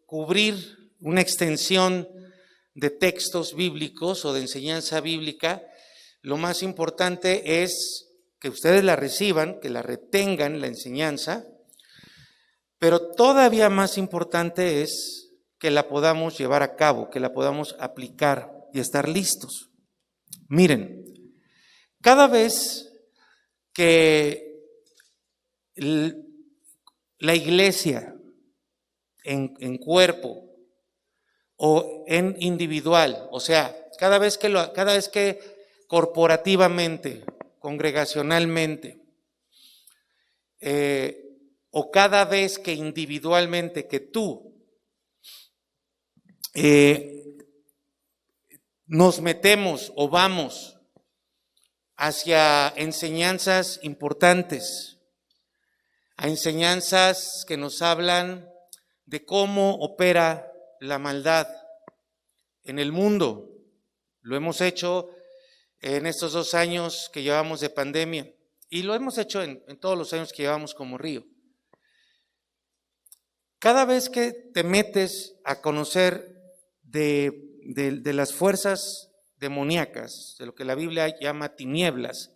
cubrir una extensión de textos bíblicos o de enseñanza bíblica, lo más importante es que ustedes la reciban, que la retengan la enseñanza, pero todavía más importante es que la podamos llevar a cabo, que la podamos aplicar y estar listos. Miren, cada vez que la iglesia en cuerpo o en individual, o sea, cada vez que corporativamente, congregacionalmente, o cada vez que individualmente que tú nos metemos o vamos hacia enseñanzas importantes, a enseñanzas que nos hablan de cómo opera la maldad en el mundo. Lo hemos hecho en estos 2 años que llevamos de pandemia y lo hemos hecho en todos los años que llevamos como Río. Cada vez que te metes a conocer de las fuerzas demoníacas, de lo que la Biblia llama tinieblas,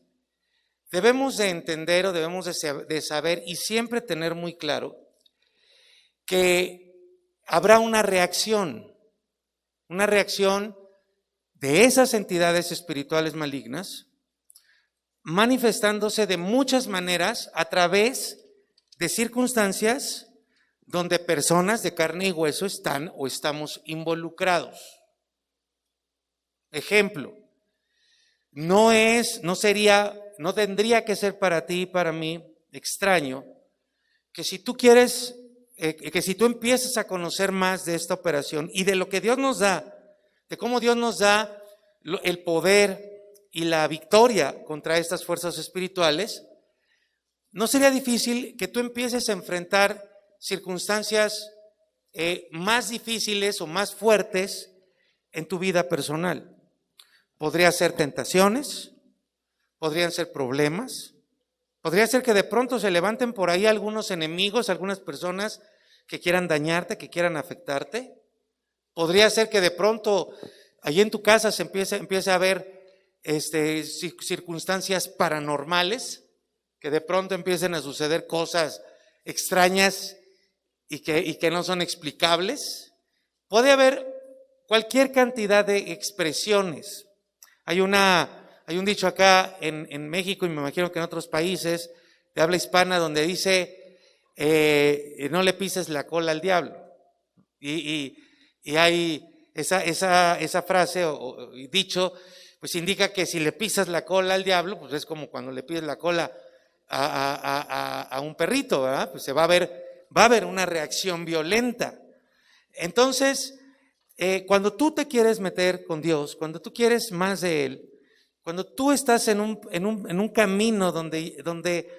debemos de entender o debemos de saber y siempre tener muy claro que habrá una reacción de esas entidades espirituales malignas manifestándose de muchas maneras a través de circunstancias donde personas de carne y hueso están o estamos involucrados. Ejemplo, no tendría que ser para ti y para mí extraño que si tú quieres, que si tú empiezas a conocer más de esta operación y de lo que Dios nos da, de cómo Dios nos da el poder y la victoria contra estas fuerzas espirituales, no sería difícil que tú empieces a enfrentar circunstancias más difíciles o más fuertes en tu vida personal. Podrían ser tentaciones, podrían ser problemas, podría ser que de pronto se levanten por ahí algunos enemigos, algunas personas que quieran dañarte, que quieran afectarte. Podría ser que de pronto allí en tu casa se empiece a ver circunstancias paranormales, que de pronto empiecen a suceder cosas extrañas y que no son explicables. Puede haber cualquier cantidad de expresiones. Hay un dicho acá en México y me imagino que en otros países de habla hispana donde dice no le pises la cola al diablo. Y hay esa frase o dicho, pues indica que si le pisas la cola al diablo, pues es como cuando le pides la cola a un perrito, ¿verdad? Pues va a haber una reacción violenta. Entonces, cuando tú te quieres meter con Dios, cuando tú quieres más de Él, cuando tú estás en un camino donde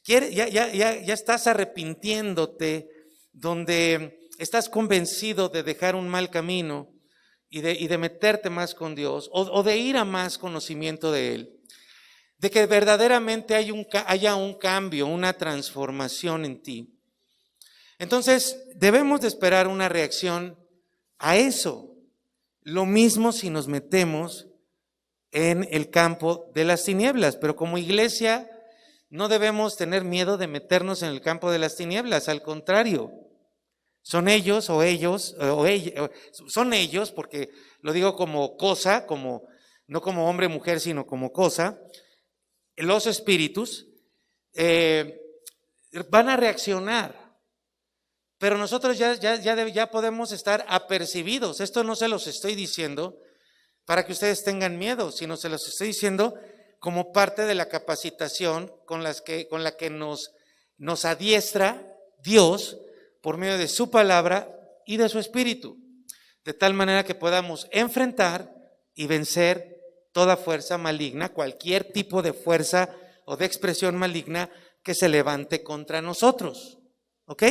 ya estás arrepintiéndote, donde estás convencido de dejar un mal camino y de meterte más con Dios o de ir a más conocimiento de Él, de que verdaderamente haya un cambio, una transformación en ti. Entonces debemos de esperar una reacción a eso. Lo mismo si nos metemos en el campo de las tinieblas, pero como iglesia no debemos tener miedo de meternos en el campo de las tinieblas, al contrario, son ellos son ellos, porque lo digo como cosa, no como hombre, mujer, sino como cosa, los espíritus van a reaccionar. Pero nosotros ya podemos estar apercibidos. Esto no se los estoy diciendo para que ustedes tengan miedo, sino se los estoy diciendo como parte de la capacitación con la que nos adiestra Dios por medio de su palabra y de su espíritu, de tal manera que podamos enfrentar y vencer toda fuerza maligna, cualquier tipo de fuerza o de expresión maligna que se levante contra nosotros. ¿Ok?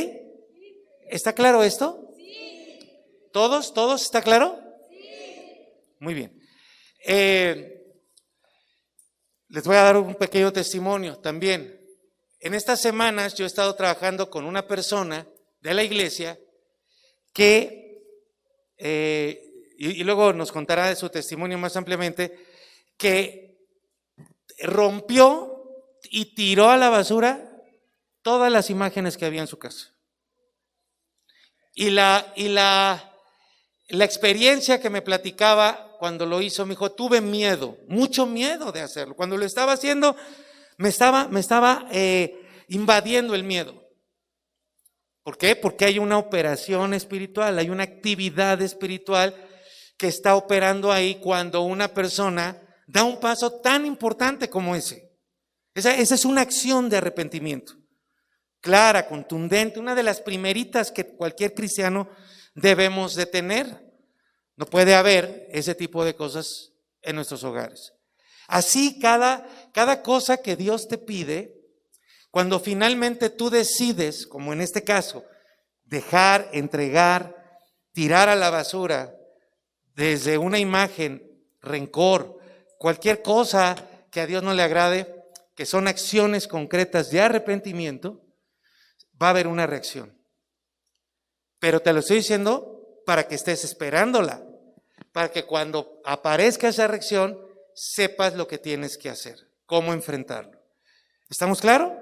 ¿Está claro esto? Sí. ¿Todos? ¿Está claro? Sí. Muy bien. Les voy a dar un pequeño testimonio también. En estas semanas yo he estado trabajando con una persona de la iglesia que, y luego nos contará de su testimonio más ampliamente, que rompió y tiró a la basura todas las imágenes que había en su casa. Y la experiencia que me platicaba cuando lo hizo, me dijo, tuve miedo, mucho miedo de hacerlo. Cuando lo estaba haciendo, me estaba invadiendo el miedo. ¿Por qué? Porque hay una operación espiritual, hay una actividad espiritual que está operando ahí cuando una persona da un paso tan importante como ese. Esa es una acción de arrepentimiento, clara, contundente, una de las primeritas que cualquier cristiano debemos de tener. No puede haber ese tipo de cosas en nuestros hogares. Así cada cosa que Dios te pide, cuando finalmente tú decides, como en este caso, dejar, entregar, tirar a la basura, desde una imagen, rencor, cualquier cosa que a Dios no le agrade, que son acciones concretas de arrepentimiento, va a haber una reacción. Pero te lo estoy diciendo para que estés esperándola, para que cuando aparezca esa reacción, sepas lo que tienes que hacer, cómo enfrentarlo. ¿Estamos claros?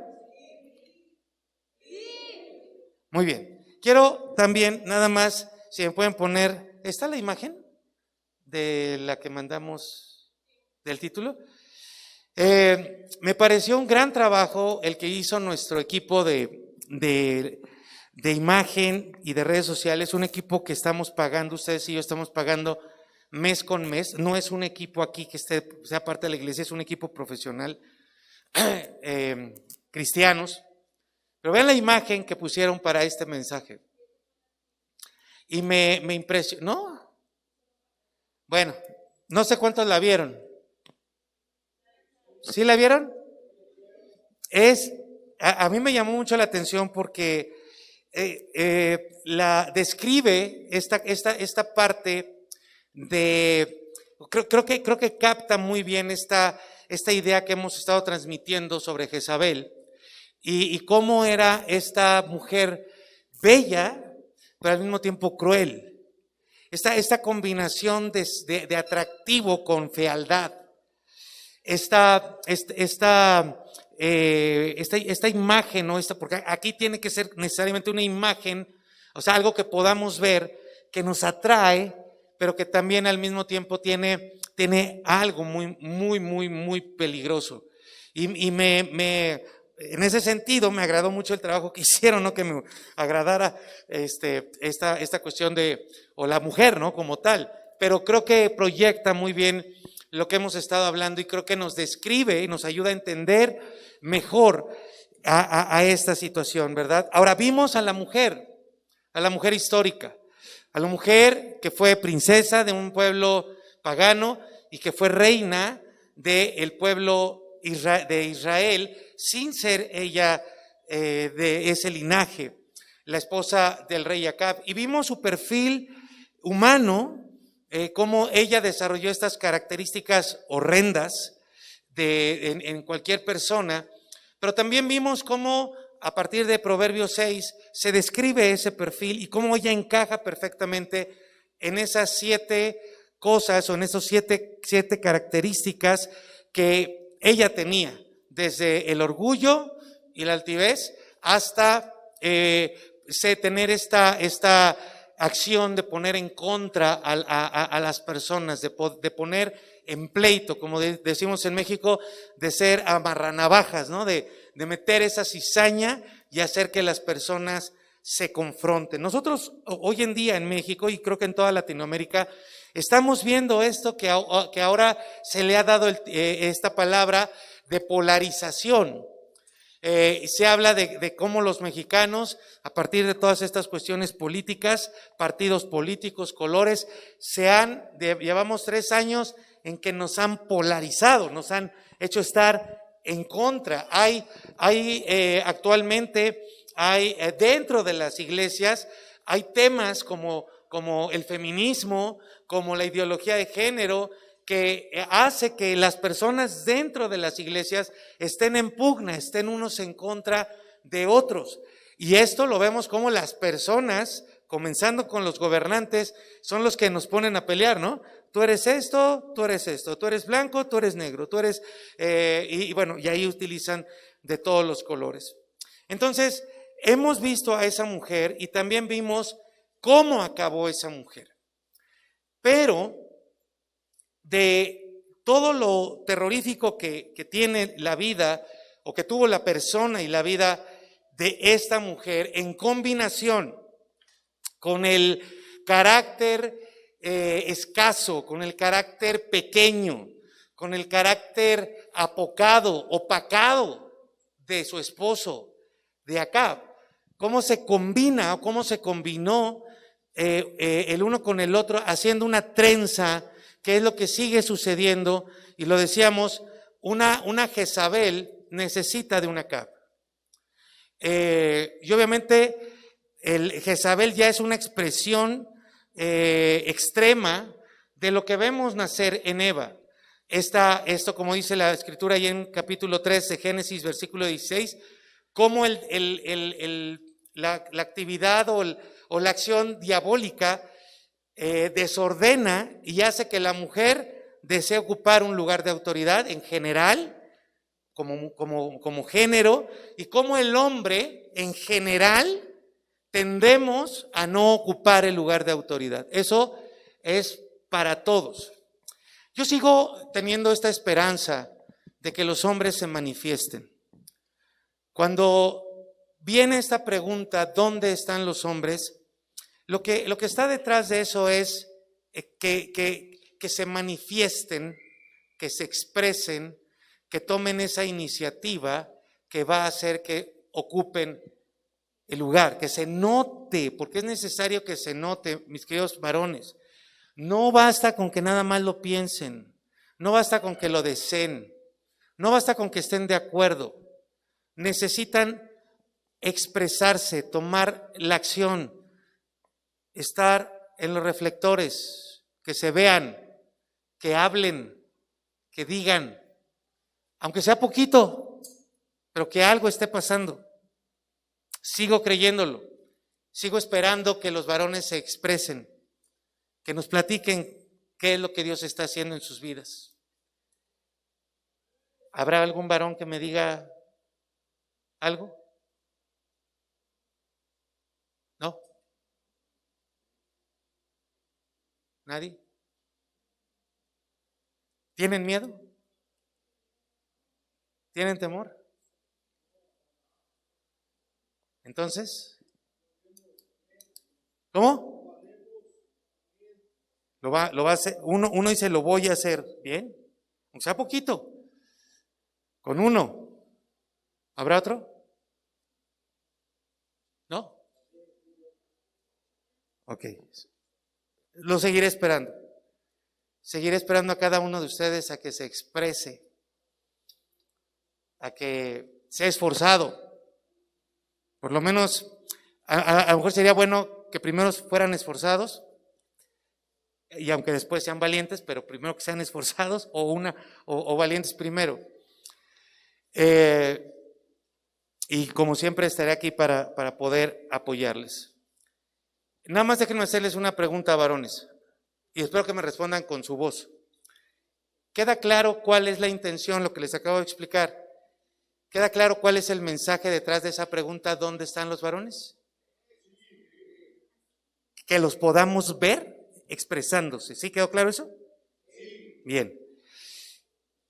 Muy bien. Quiero también, nada más, si me pueden poner, ¿está la imagen de la que mandamos del título? Me pareció un gran trabajo el que hizo nuestro equipo de imagen y de redes sociales, un equipo que estamos pagando, ustedes y yo estamos pagando mes con mes. No es un equipo aquí que sea parte de la iglesia, es un equipo profesional, cristianos. Pero vean la imagen que pusieron para este mensaje. Y me impresionó. ¿No? Bueno, no sé cuántos la vieron. ¿Sí la vieron? A mí me llamó mucho la atención porque la describe esta parte de, creo que capta muy bien esta idea que hemos estado transmitiendo sobre Jezabel y cómo era esta mujer bella, pero al mismo tiempo cruel. Esta combinación de atractivo con fealdad. Esta imagen, ¿no? Porque aquí tiene que ser necesariamente una imagen, o sea, algo que podamos ver, que nos atrae, pero que también al mismo tiempo tiene algo muy, muy, muy, muy peligroso. Y en ese sentido me agradó mucho el trabajo que hicieron, ¿no? Que me agradara esta cuestión o la mujer, ¿no? Como tal, pero creo que proyecta muy bien lo que hemos estado hablando y creo que nos describe y nos ayuda a entender mejor a esta situación, ¿verdad? Ahora vimos a la mujer histórica, a la mujer que fue princesa de un pueblo pagano y que fue reina del pueblo de Israel sin ser ella de ese linaje, la esposa del rey Acab. Y vimos su perfil humano, cómo ella desarrolló estas características horrendas en cualquier persona, pero también vimos cómo a partir de Proverbios 6 se describe ese perfil y cómo ella encaja perfectamente en esas 7 cosas o en esos siete características que ella tenía, desde el orgullo y la altivez hasta tener esta acción de poner en contra a las personas, de poner en pleito, como decimos en México, de ser amarranavajas, ¿no? De meter esa cizaña y hacer que las personas se confronten. Nosotros hoy en día en México y creo que en toda Latinoamérica estamos viendo esto que ahora se le ha dado esta palabra de polarización. Se habla de cómo los mexicanos, a partir de todas estas cuestiones políticas, partidos políticos, colores, llevamos 3 años en que nos han polarizado, nos han hecho estar en contra. Actualmente dentro de las iglesias hay temas como el feminismo, como la ideología de género, que hace que las personas dentro de las iglesias estén en pugna, estén unos en contra de otros. Y esto lo vemos como las personas comenzando con los gobernantes, son los que nos ponen a pelear, ¿no? Tú eres esto, tú eres esto, tú eres blanco, tú eres negro, tú eres, y bueno, y ahí utilizan de todos los colores. Entonces, hemos visto a esa mujer y también vimos cómo acabó esa mujer. Pero de todo lo terrorífico que tiene la vida o que tuvo la persona y la vida de esta mujer en combinación con el carácter escaso, con el carácter pequeño, con el carácter apocado, opacado de su esposo, de Acab, cómo se combina o cómo se combinó el uno con el otro, haciendo una trenza, que es lo que sigue sucediendo, y lo decíamos, una Jezabel necesita de un Acab. Y obviamente el Jezabel ya es una expresión extrema de lo que vemos nacer en Eva. Esto, como dice la Escritura ahí en capítulo 3 de Génesis, versículo 16, cómo la actividad o la acción diabólica desordena y hace que la mujer desee ocupar un lugar de autoridad en general, como género, y como el hombre en general tendemos a no ocupar el lugar de autoridad. Eso es para todos. Yo sigo teniendo esta esperanza de que los hombres se manifiesten. Cuando viene esta pregunta, ¿dónde están los hombres? Lo que está detrás de eso es que se manifiesten, que se expresen, que tomen esa iniciativa que va a hacer que ocupen el lugar, que se note, porque es necesario que se note, mis queridos varones. No basta con que nada más lo piensen, no basta con que lo deseen, no basta con que estén de acuerdo. Necesitan expresarse, tomar la acción, estar en los reflectores, que se vean, que hablen, que digan, aunque sea poquito, pero que algo esté pasando. Sigo creyéndolo, sigo esperando que los varones se expresen, que nos platiquen qué es lo que Dios está haciendo en sus vidas. ¿Habrá algún varón que me diga algo? ¿No? ¿Nadie? ¿Tienen miedo? ¿Tienen temor? Entonces, ¿cómo? Lo va a hacer, uno dice lo voy a hacer, bien, o sea poquito, con uno. ¿Habrá otro? ¿No? Ok, lo seguiré esperando. Seguiré esperando a cada uno de ustedes a que se exprese, a que sea esforzado. Por lo menos, a lo mejor sería bueno que primero fueran esforzados, y aunque después sean valientes, pero primero que sean esforzados o valientes primero. Y como siempre estaré aquí para poder apoyarles. Nada más déjenme hacerles una pregunta, varones, y espero que me respondan con su voz. ¿Queda claro cuál es la intención, lo que les acabo de explicar? ¿Queda claro cuál es el mensaje detrás de esa pregunta, ¿dónde están los varones? Que los podamos ver expresándose. ¿Sí quedó claro eso? Bien.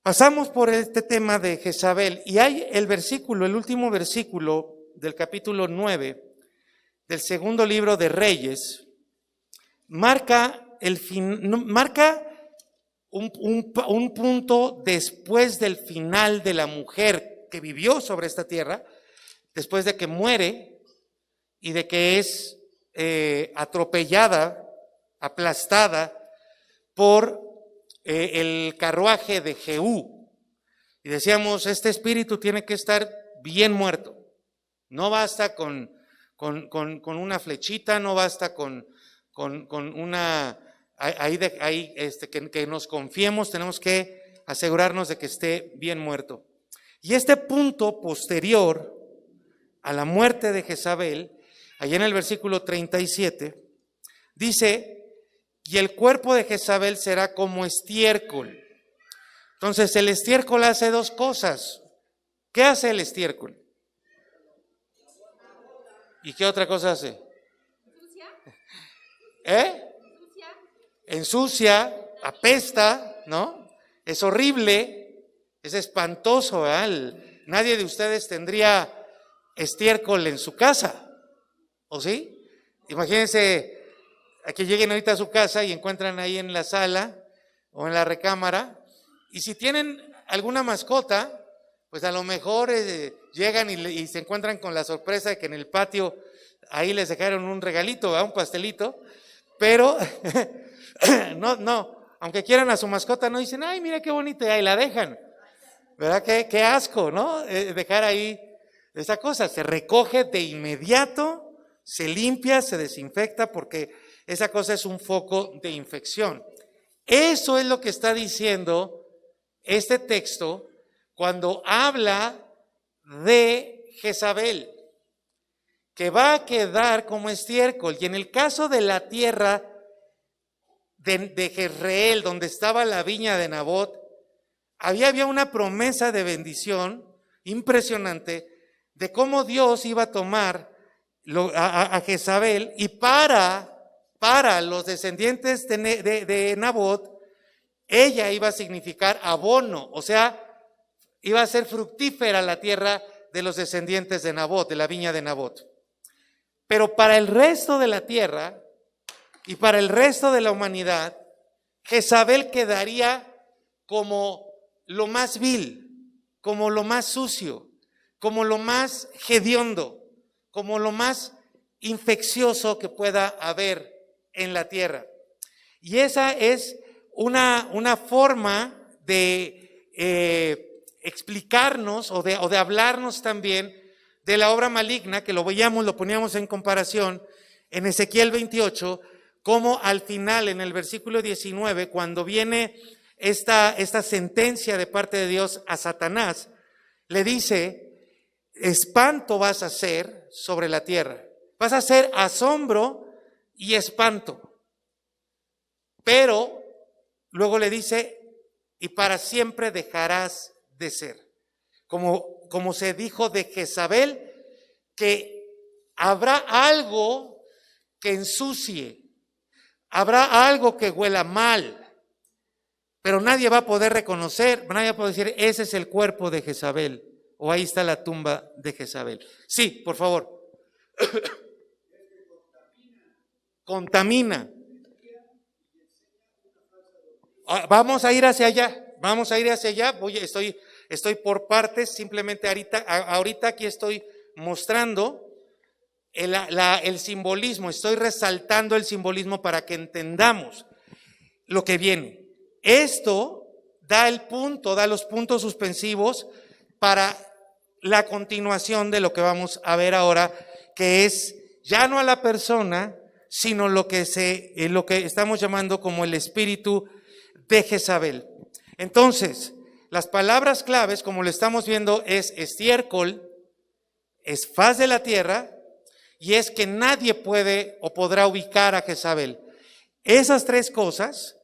Pasamos por este tema de Jezabel y hay el último versículo del capítulo 9 del segundo libro de Reyes, marca un punto después del final de la mujer que vivió sobre esta tierra, después de que muere y de que es atropellada, aplastada por el carruaje de Jehú. Y decíamos, este espíritu tiene que estar bien muerto. No basta con una flechita, no basta con una... que nos confiemos, tenemos que asegurarnos de que esté bien muerto. Y este punto posterior a la muerte de Jezabel allá en el versículo 37, dice, y el cuerpo de Jezabel será como estiércol. Entonces el estiércol hace dos cosas. ¿Qué hace el estiércol? ¿Y qué otra cosa hace? Ensucia, apesta, ¿no? Es horrible, es espantoso, ¿verdad? Nadie de ustedes tendría estiércol en su casa, ¿o sí? Imagínense a que lleguen ahorita a su casa y encuentran ahí en la sala o en la recámara, y si tienen alguna mascota, pues a lo mejor llegan y se encuentran con la sorpresa de que en el patio ahí les dejaron un regalito, ¿verdad? Un pastelito, pero no, aunque quieran a su mascota, no dicen, ay, mira qué bonita, y ahí la dejan, ¿verdad? Qué asco, ¿no? Dejar ahí esa cosa, se recoge de inmediato, se limpia, se desinfecta, porque esa cosa es un foco de infección. Eso es lo que está diciendo este texto cuando habla de Jezabel, que va a quedar como estiércol. Y en el caso de la tierra de Jezreel, donde estaba la viña de Nabot, había una promesa de bendición impresionante de cómo Dios iba a tomar a Jezabel, y para los descendientes de Nabot, ella iba a significar abono, o sea, iba a ser fructífera la tierra de los descendientes de Nabot, de la viña de Nabot. Pero para el resto de la tierra y para el resto de la humanidad, Jezabel quedaría como lo más vil, como lo más sucio, como lo más hediondo, como lo más infeccioso que pueda haber en la tierra. Y esa es una forma de explicarnos o de hablarnos también de la obra maligna, que lo poníamos en comparación en Ezequiel 28, como al final en el versículo 19, cuando viene esta sentencia de parte de Dios a Satanás, le dice, espanto vas a hacer sobre la tierra, vas a hacer asombro y espanto, pero luego le dice, y para siempre dejarás de ser. Como se dijo de Jezabel, que habrá algo que ensucie, habrá algo que huela mal, pero nadie va a poder reconocer, nadie va a poder decir, ese es el cuerpo de Jezabel, o ahí está la tumba de Jezabel. Sí, por favor. Contamina. Vamos a ir hacia allá, estoy por partes, simplemente ahorita aquí estoy mostrando el simbolismo, estoy resaltando el simbolismo para que entendamos lo que viene. Esto da los puntos suspensivos para la continuación de lo que vamos a ver ahora, que es ya no a la persona, sino lo que estamos llamando como el espíritu de Jezabel. Entonces, las palabras claves, como lo estamos viendo, es estiércol, es faz de la tierra, y es que nadie puede o podrá ubicar a Jezabel. Esas tres cosas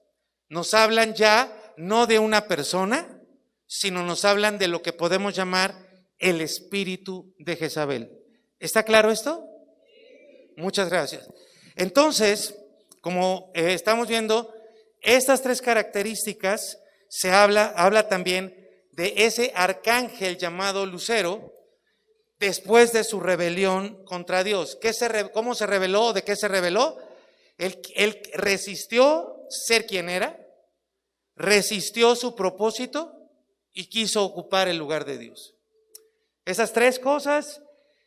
nos hablan ya no de una persona, sino nos hablan de lo que podemos llamar el espíritu de Jezabel. ¿Está claro esto? Muchas gracias. Entonces, como estamos viendo, estas tres características habla también de ese arcángel llamado Lucero después de su rebelión contra Dios. ¿Cómo se rebeló? ¿De qué se rebeló? Él resistió ser quien era, resistió su propósito y quiso ocupar el lugar de Dios. Esas tres cosas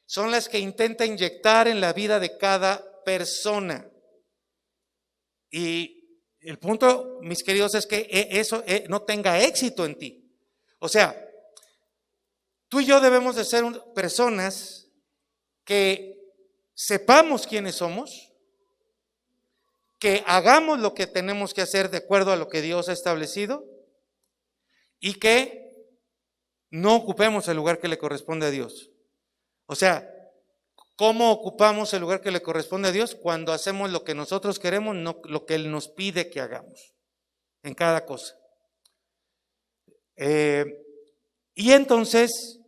son las que intenta inyectar en la vida de cada persona. Y el punto, mis queridos, es que eso no tenga éxito en ti. O sea, tú y yo debemos de ser personas que sepamos quiénes somos, que hagamos lo que tenemos que hacer de acuerdo a lo que Dios ha establecido y que no ocupemos el lugar que le corresponde a Dios. O sea, ¿Cómo ocupamos el lugar que le corresponde a Dios? Cuando hacemos lo que nosotros queremos, no lo que Él nos pide que hagamos, en cada cosa. Y entonces,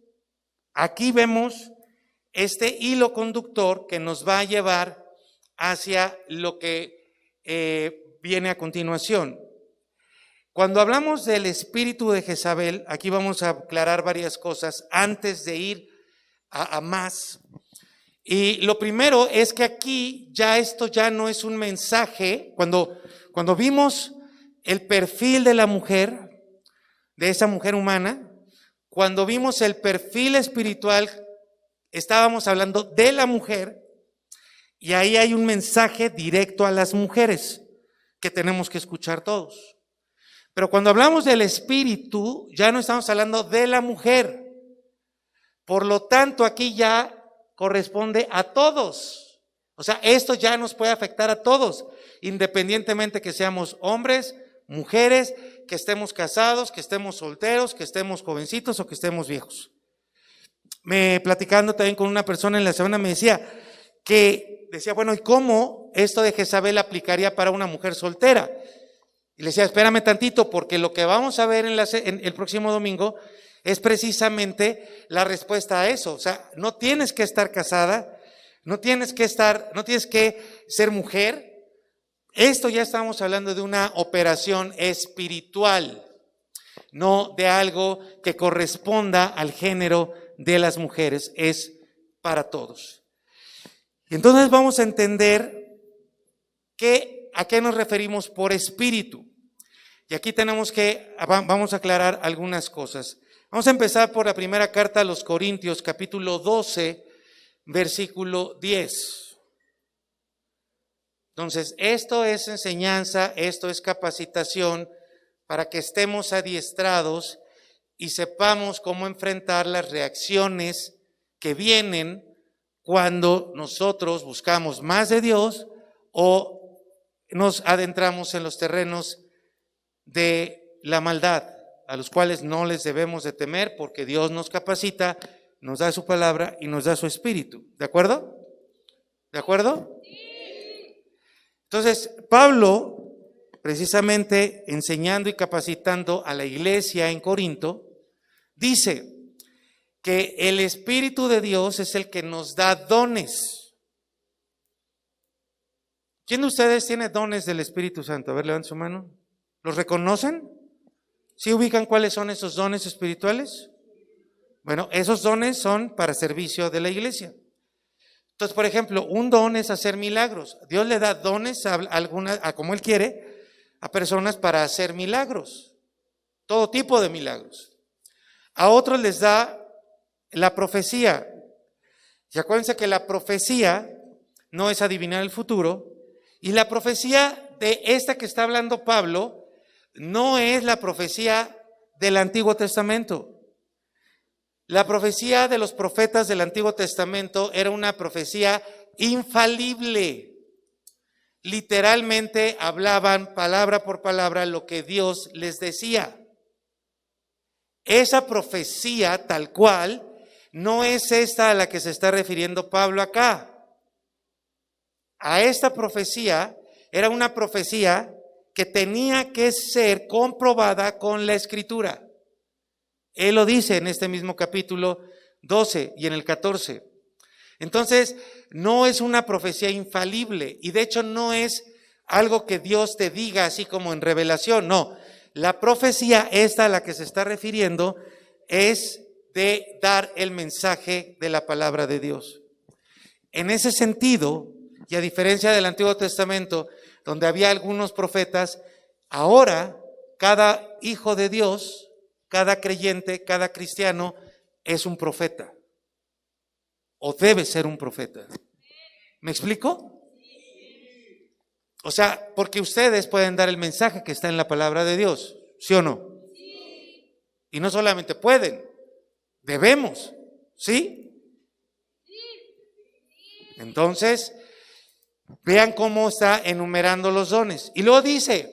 aquí vemos este hilo conductor que nos va a llevar hacia lo que viene a continuación. Cuando hablamos del espíritu de Jezabel, aquí vamos a aclarar varias cosas antes de ir a más. Y lo primero es que aquí esto ya no es un mensaje. Cuando vimos el perfil de la mujer, de esa mujer humana, cuando vimos el perfil espiritual, estábamos hablando de la mujer, y ahí hay un mensaje directo a las mujeres que tenemos que escuchar todos. Pero cuando hablamos del espíritu, ya no estamos hablando de la mujer. Por lo tanto, aquí ya corresponde a todos. O sea, esto ya nos puede afectar a todos, independientemente que seamos hombres, mujeres, que estemos casados, que estemos solteros, que estemos jovencitos o que estemos viejos. Platicando también con una persona en la semana, me decía, bueno, ¿y cómo esto de Jezabel aplicaría para una mujer soltera? Y le decía, espérame tantito, porque lo que vamos a ver en el próximo domingo es precisamente la respuesta a eso. O sea, no tienes que estar casada, no tienes que ser mujer. Esto ya estamos hablando de una operación espiritual, no de algo que corresponda al género de las mujeres, es para todos. Y entonces vamos a entender a qué nos referimos por espíritu. Y aquí vamos a aclarar algunas cosas. Vamos a empezar por la primera carta a los Corintios, capítulo 12, versículo 10. Entonces, esto es enseñanza, esto es capacitación para que estemos adiestrados y sepamos cómo enfrentar las reacciones que vienen cuando nosotros buscamos más de Dios o nos adentramos en los terrenos de la maldad, a los cuales no les debemos de temer, porque Dios nos capacita, nos da su palabra y nos da su espíritu. ¿De acuerdo? ¿De acuerdo? Sí. Entonces, Pablo, precisamente enseñando y capacitando a la iglesia en Corinto, dice que el Espíritu de Dios es el que nos da dones. ¿Quién de ustedes tiene dones del Espíritu Santo? A ver, levanten su mano. ¿Los reconocen? ¿Sí ubican cuáles son esos dones espirituales? Bueno, esos dones son para servicio de la iglesia. Entonces, por ejemplo, un don es hacer milagros. Dios le da dones como Él quiere, a personas para hacer milagros. Todo tipo de milagros. A otros les da la profecía. Y acuérdense que la profecía no es adivinar el futuro. Y la profecía de esta que está hablando Pablo no es la profecía del Antiguo Testamento. La profecía de los profetas del Antiguo Testamento era una profecía infalible. Literalmente hablaban palabra por palabra lo que Dios les decía. Esa profecía tal cual no es esta a la que se está refiriendo Pablo acá. A esta profecía era una profecía que tenía que ser comprobada con la Escritura. Él lo dice en este mismo capítulo 12 y en el 14. Entonces, no es una profecía infalible y de hecho no es algo que Dios te diga así como en revelación, no. La profecía esta a la que se está refiriendo es de dar el mensaje de la palabra de Dios. En ese sentido, y a diferencia del Antiguo Testamento, donde había algunos profetas, ahora cada hijo de Dios, cada creyente, cada cristiano es un profeta o debe ser un profeta. ¿Me explico? O sea, porque ustedes pueden dar el mensaje que está en la palabra de Dios, ¿sí o no? Y no solamente pueden, debemos, ¿sí? Entonces, vean cómo está enumerando los dones. Y luego dice,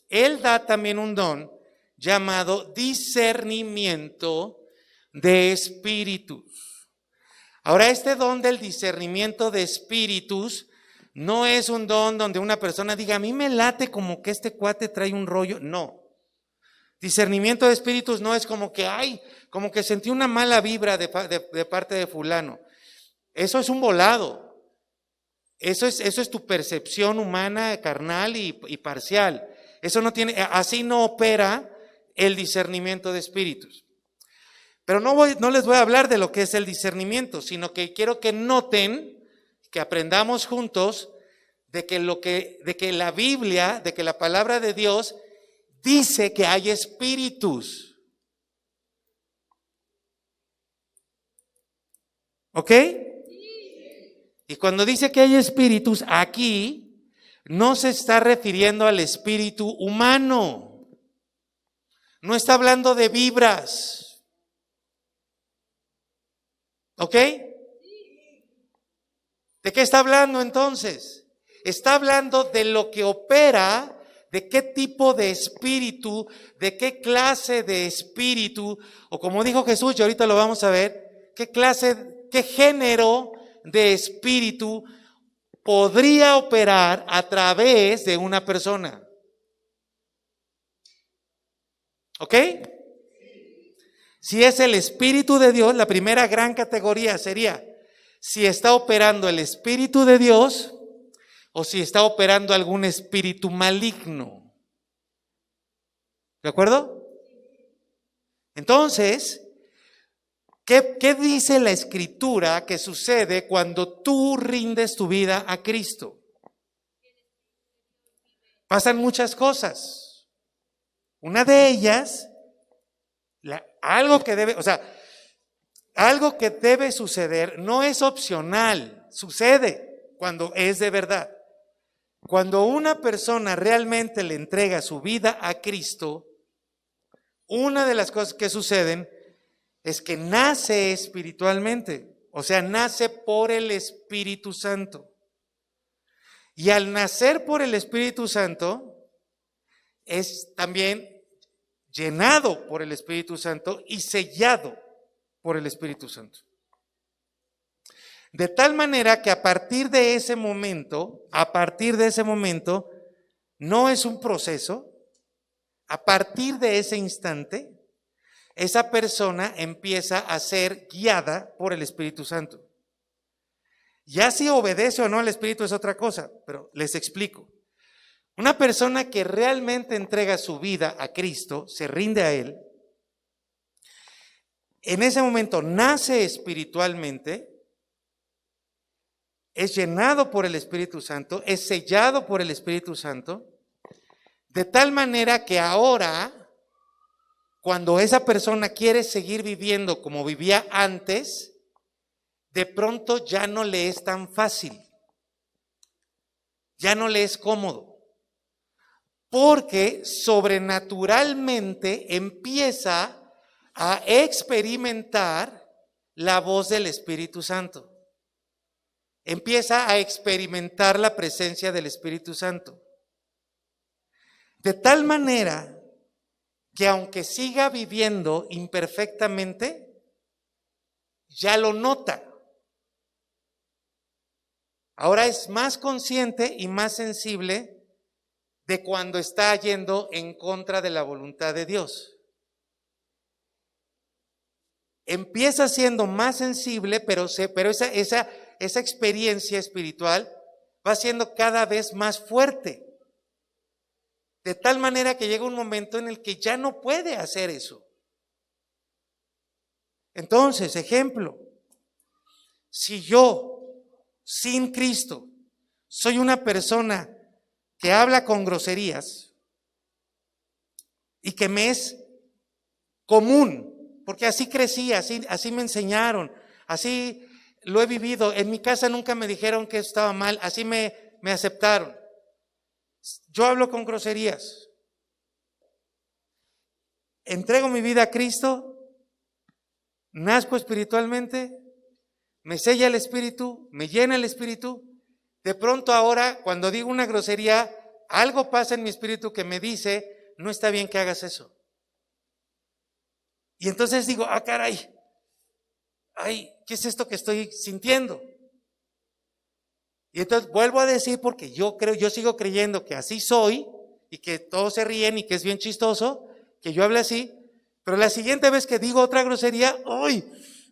Él da también un don llamado discernimiento de espíritus. Ahora, este don del discernimiento de espíritus no es un don donde una persona diga, a mí me late como que este cuate trae un rollo. No. Discernimiento de espíritus no es como que, ay, como que sentí una mala vibra de parte de fulano. Eso es un volado. Eso es tu percepción humana, carnal y parcial. Eso no tiene, así no opera el discernimiento de espíritus. Pero no les voy a hablar de lo que es el discernimiento, sino que quiero que noten, que aprendamos juntos de que la Biblia, de que la palabra de Dios dice que hay espíritus. ¿Ok? Y cuando dice que hay espíritus, aquí no se está refiriendo al espíritu humano. No está hablando de vibras. ¿Ok? ¿De qué está hablando entonces? Está hablando de lo que opera, de qué tipo de espíritu, de qué clase de espíritu, o como dijo Jesús, y ahorita lo vamos a ver, qué género de espíritu podría operar a través de una persona. ¿Ok? Si es el Espíritu de Dios, la primera gran categoría sería si está operando el Espíritu de Dios o si está operando algún espíritu maligno. ¿De acuerdo? Entonces, ¿qué dice la Escritura que sucede cuando tú rindes tu vida a Cristo? Pasan muchas cosas. Una de ellas, algo que debe suceder no es opcional, sucede cuando es de verdad. Cuando una persona realmente le entrega su vida a Cristo, una de las cosas que suceden es que nace espiritualmente, o sea, nace por el Espíritu Santo. Y al nacer por el Espíritu Santo, es también llenado por el Espíritu Santo y sellado por el Espíritu Santo. De tal manera que a partir de ese momento, no es un proceso, a partir de ese instante, esa persona empieza a ser guiada por el Espíritu Santo. Ya si obedece o no al Espíritu es otra cosa, pero les explico. Una persona que realmente entrega su vida a Cristo, se rinde a Él, en ese momento nace espiritualmente, es llenado por el Espíritu Santo, es sellado por el Espíritu Santo, de tal manera que ahora, cuando esa persona quiere seguir viviendo como vivía antes, de pronto ya no le es tan fácil, ya no le es cómodo. Porque sobrenaturalmente empieza a experimentar la voz del Espíritu Santo. Empieza a experimentar la presencia del Espíritu Santo. De tal manera que aunque siga viviendo imperfectamente, ya lo nota. Ahora es más consciente y más sensible de cuando está yendo en contra de la voluntad de Dios. Empieza siendo más sensible, pero esa experiencia espiritual va siendo cada vez más fuerte. De tal manera que llega un momento en el que ya no puede hacer eso. Entonces, ejemplo, si yo, sin Cristo, soy una persona que habla con groserías y que me es común, porque así crecí, así me enseñaron, así lo he vivido. En mi casa nunca me dijeron que estaba mal, así me aceptaron. Yo hablo con groserías. Entrego mi vida a Cristo, nazco espiritualmente, me sella el Espíritu, me llena el Espíritu. De pronto ahora, cuando digo una grosería, algo pasa en mi espíritu que me dice, no está bien que hagas eso. Y entonces digo, caray, ay, ¿qué es esto que estoy sintiendo? Y entonces vuelvo a decir, porque yo sigo creyendo que así soy y que todos se ríen y que es bien chistoso que yo hable así, pero la siguiente vez que digo otra grosería, ¡ay!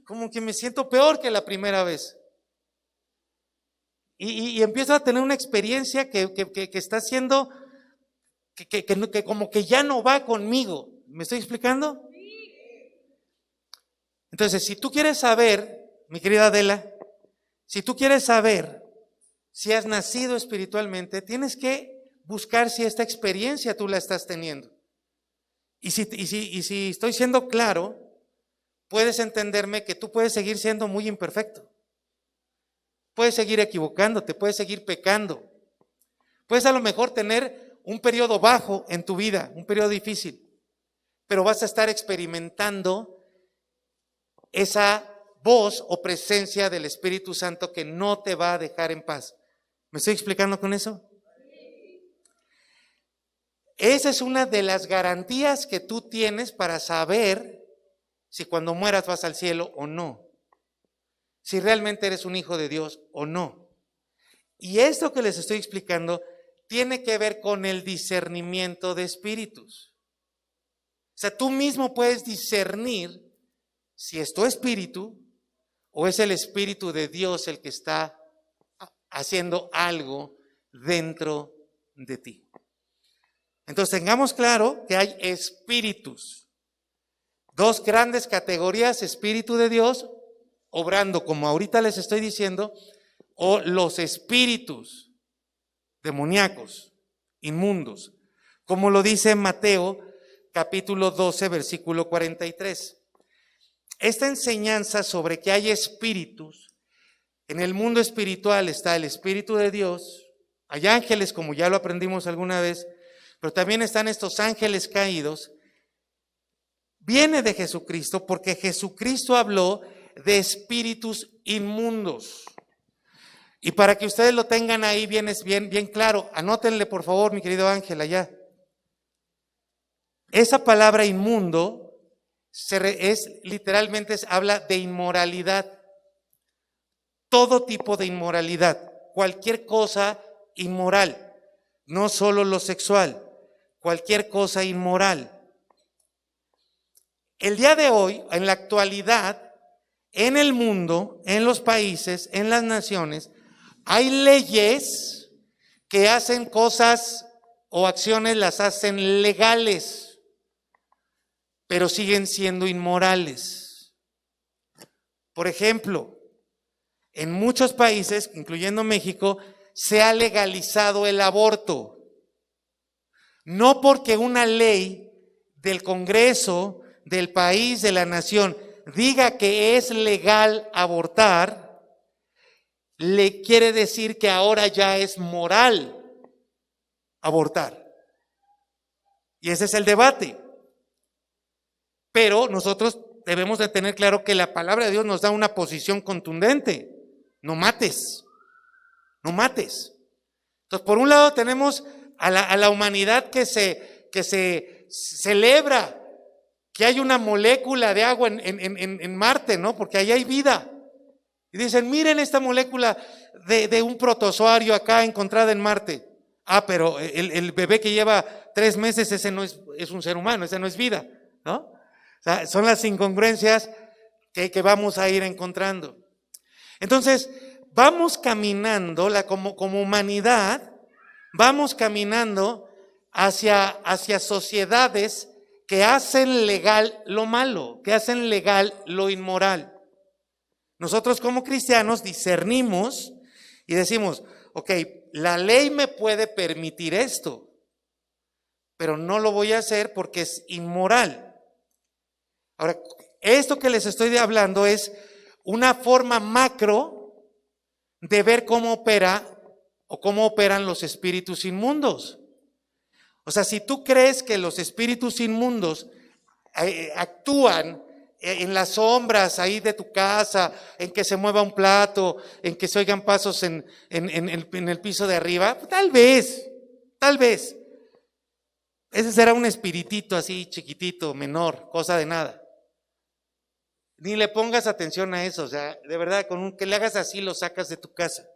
Como que me siento peor que la primera vez. Y empiezo a tener una experiencia que está haciendo que como que ya no va conmigo. ¿Me estoy explicando? Entonces, si tú quieres saber, mi querida Adela, si tú quieres saber si has nacido espiritualmente, tienes que buscar si esta experiencia tú la estás teniendo. Y si estoy siendo claro, puedes entenderme que tú puedes seguir siendo muy imperfecto. Puedes seguir equivocándote, puedes seguir pecando. Puedes a lo mejor tener un periodo bajo en tu vida, un periodo difícil, pero vas a estar experimentando esa voz o presencia del Espíritu Santo que no te va a dejar en paz. ¿Me estoy explicando con eso? Esa es una de las garantías que tú tienes para saber si cuando mueras vas al cielo o no. Si realmente eres un hijo de Dios o no. Y esto que les estoy explicando tiene que ver con el discernimiento de espíritus. O sea, tú mismo puedes discernir si es tu espíritu o es el Espíritu de Dios el que está haciendo algo dentro de ti. Entonces tengamos claro que hay espíritus. Dos grandes categorías: Espíritu de Dios, obrando como ahorita les estoy diciendo, o los espíritus demoníacos, inmundos, como lo dice Mateo capítulo 12, versículo 43. Esta enseñanza sobre que hay espíritus, en el mundo espiritual está el Espíritu de Dios, hay ángeles como ya lo aprendimos alguna vez, pero también están estos ángeles caídos, viene de Jesucristo porque Jesucristo habló de espíritus inmundos. Y para que ustedes lo tengan ahí bien claro, anótenle por favor, mi querido Ángel, allá. Esa palabra inmundo literalmente habla de inmoralidad. Todo tipo de inmoralidad, cualquier cosa inmoral, no solo lo sexual, cualquier cosa inmoral. El día de hoy, en la actualidad, en el mundo, en los países, en las naciones, hay leyes que hacen cosas o acciones, las hacen legales, pero siguen siendo inmorales. Por ejemplo, en muchos países, incluyendo México, se ha legalizado el aborto. No porque una ley del Congreso, del país, de la nación, diga que es legal abortar, le quiere decir que ahora ya es moral abortar. Y ese es el debate. Pero nosotros debemos de tener claro que la palabra de Dios nos da una posición contundente. No mates, no mates. Entonces, por un lado tenemos a la humanidad que se celebra que hay una molécula de agua en Marte, ¿no? Porque ahí hay vida. Y dicen, miren esta molécula de un protozoario acá encontrada en Marte. Ah, pero el bebé que lleva 3 meses, ese no es un ser humano, ese no es vida, ¿no? O sea, son las incongruencias que vamos a ir encontrando. Entonces, vamos caminando, como humanidad, vamos caminando hacia sociedades que hacen legal lo malo, que hacen legal lo inmoral. Nosotros como cristianos discernimos y decimos, ok, la ley me puede permitir esto, pero no lo voy a hacer porque es inmoral. Ahora, esto que les estoy hablando es una forma macro de ver cómo opera o cómo operan los espíritus inmundos. O sea, si tú crees que los espíritus inmundos actúan en las sombras ahí de tu casa, en que se mueva un plato, en que se oigan pasos en el piso de arriba, tal vez. Ese será un espiritito así chiquitito, menor, cosa de nada. ni le pongas atención a eso. O sea, de verdad, que le hagas así, lo sacas de tu casa.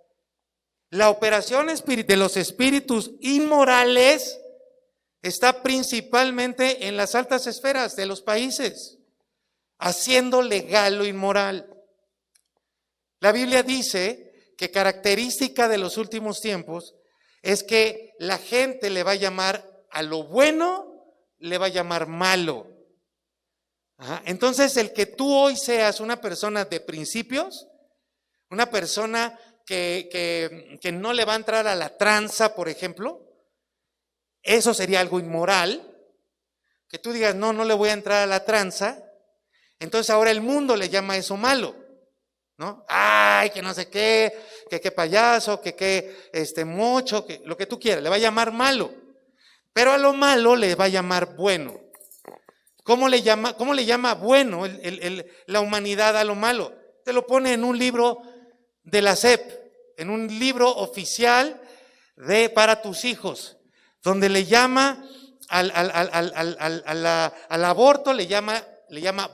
La operación de los espíritus inmorales está principalmente en las altas esferas de los países, haciendo legal lo inmoral. La Biblia dice que característica de los últimos tiempos es que la gente le va a llamar a lo bueno, le va a llamar malo. Ajá. Entonces, el que tú hoy seas una persona de principios, una persona que no le va a entrar a la tranza, por ejemplo, eso sería algo inmoral. Que tú digas, no le voy a entrar a la tranza. Entonces ahora el mundo le llama eso malo, ¿no? Ay, que no sé qué, que payaso, que mocho, que lo que tú quieras, le va a llamar malo. Pero a lo malo le va a llamar bueno. ¿Cómo le llama bueno la humanidad a lo malo? Te lo pone en un libro de la SEP, en un libro oficial para tus hijos, donde le llama al aborto, le llama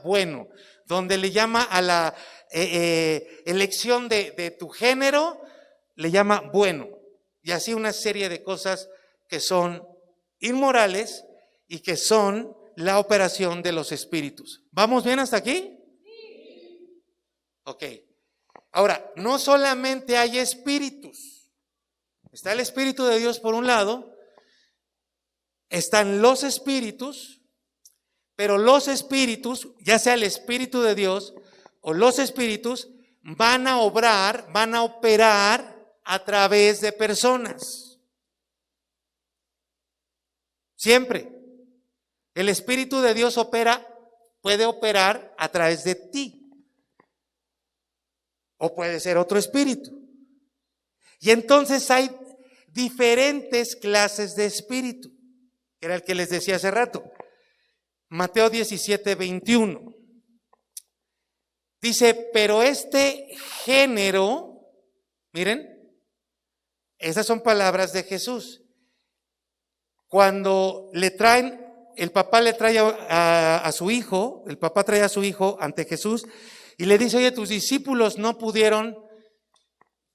bueno, donde le llama a la elección de tu género, le llama bueno, y así una serie de cosas que son inmorales y que son la operación de los espíritus. ¿Vamos bien hasta aquí? Sí. Ok. Ahora, no solamente hay espíritus. Está el Espíritu de Dios por un lado, están los espíritus, pero los espíritus, ya sea el Espíritu de Dios o los espíritus, van a obrar, van a operar a través de personas. Siempre. El Espíritu de Dios puede operar a través de ti. O puede ser otro espíritu. Y entonces hay diferentes clases de espíritu. Era el que les decía hace rato. Mateo 17:21. Dice, pero este género, miren, esas son palabras de Jesús. Cuando el papá le trae a su hijo, el papá trae a su hijo ante Jesús y le dice, oye, tus discípulos no pudieron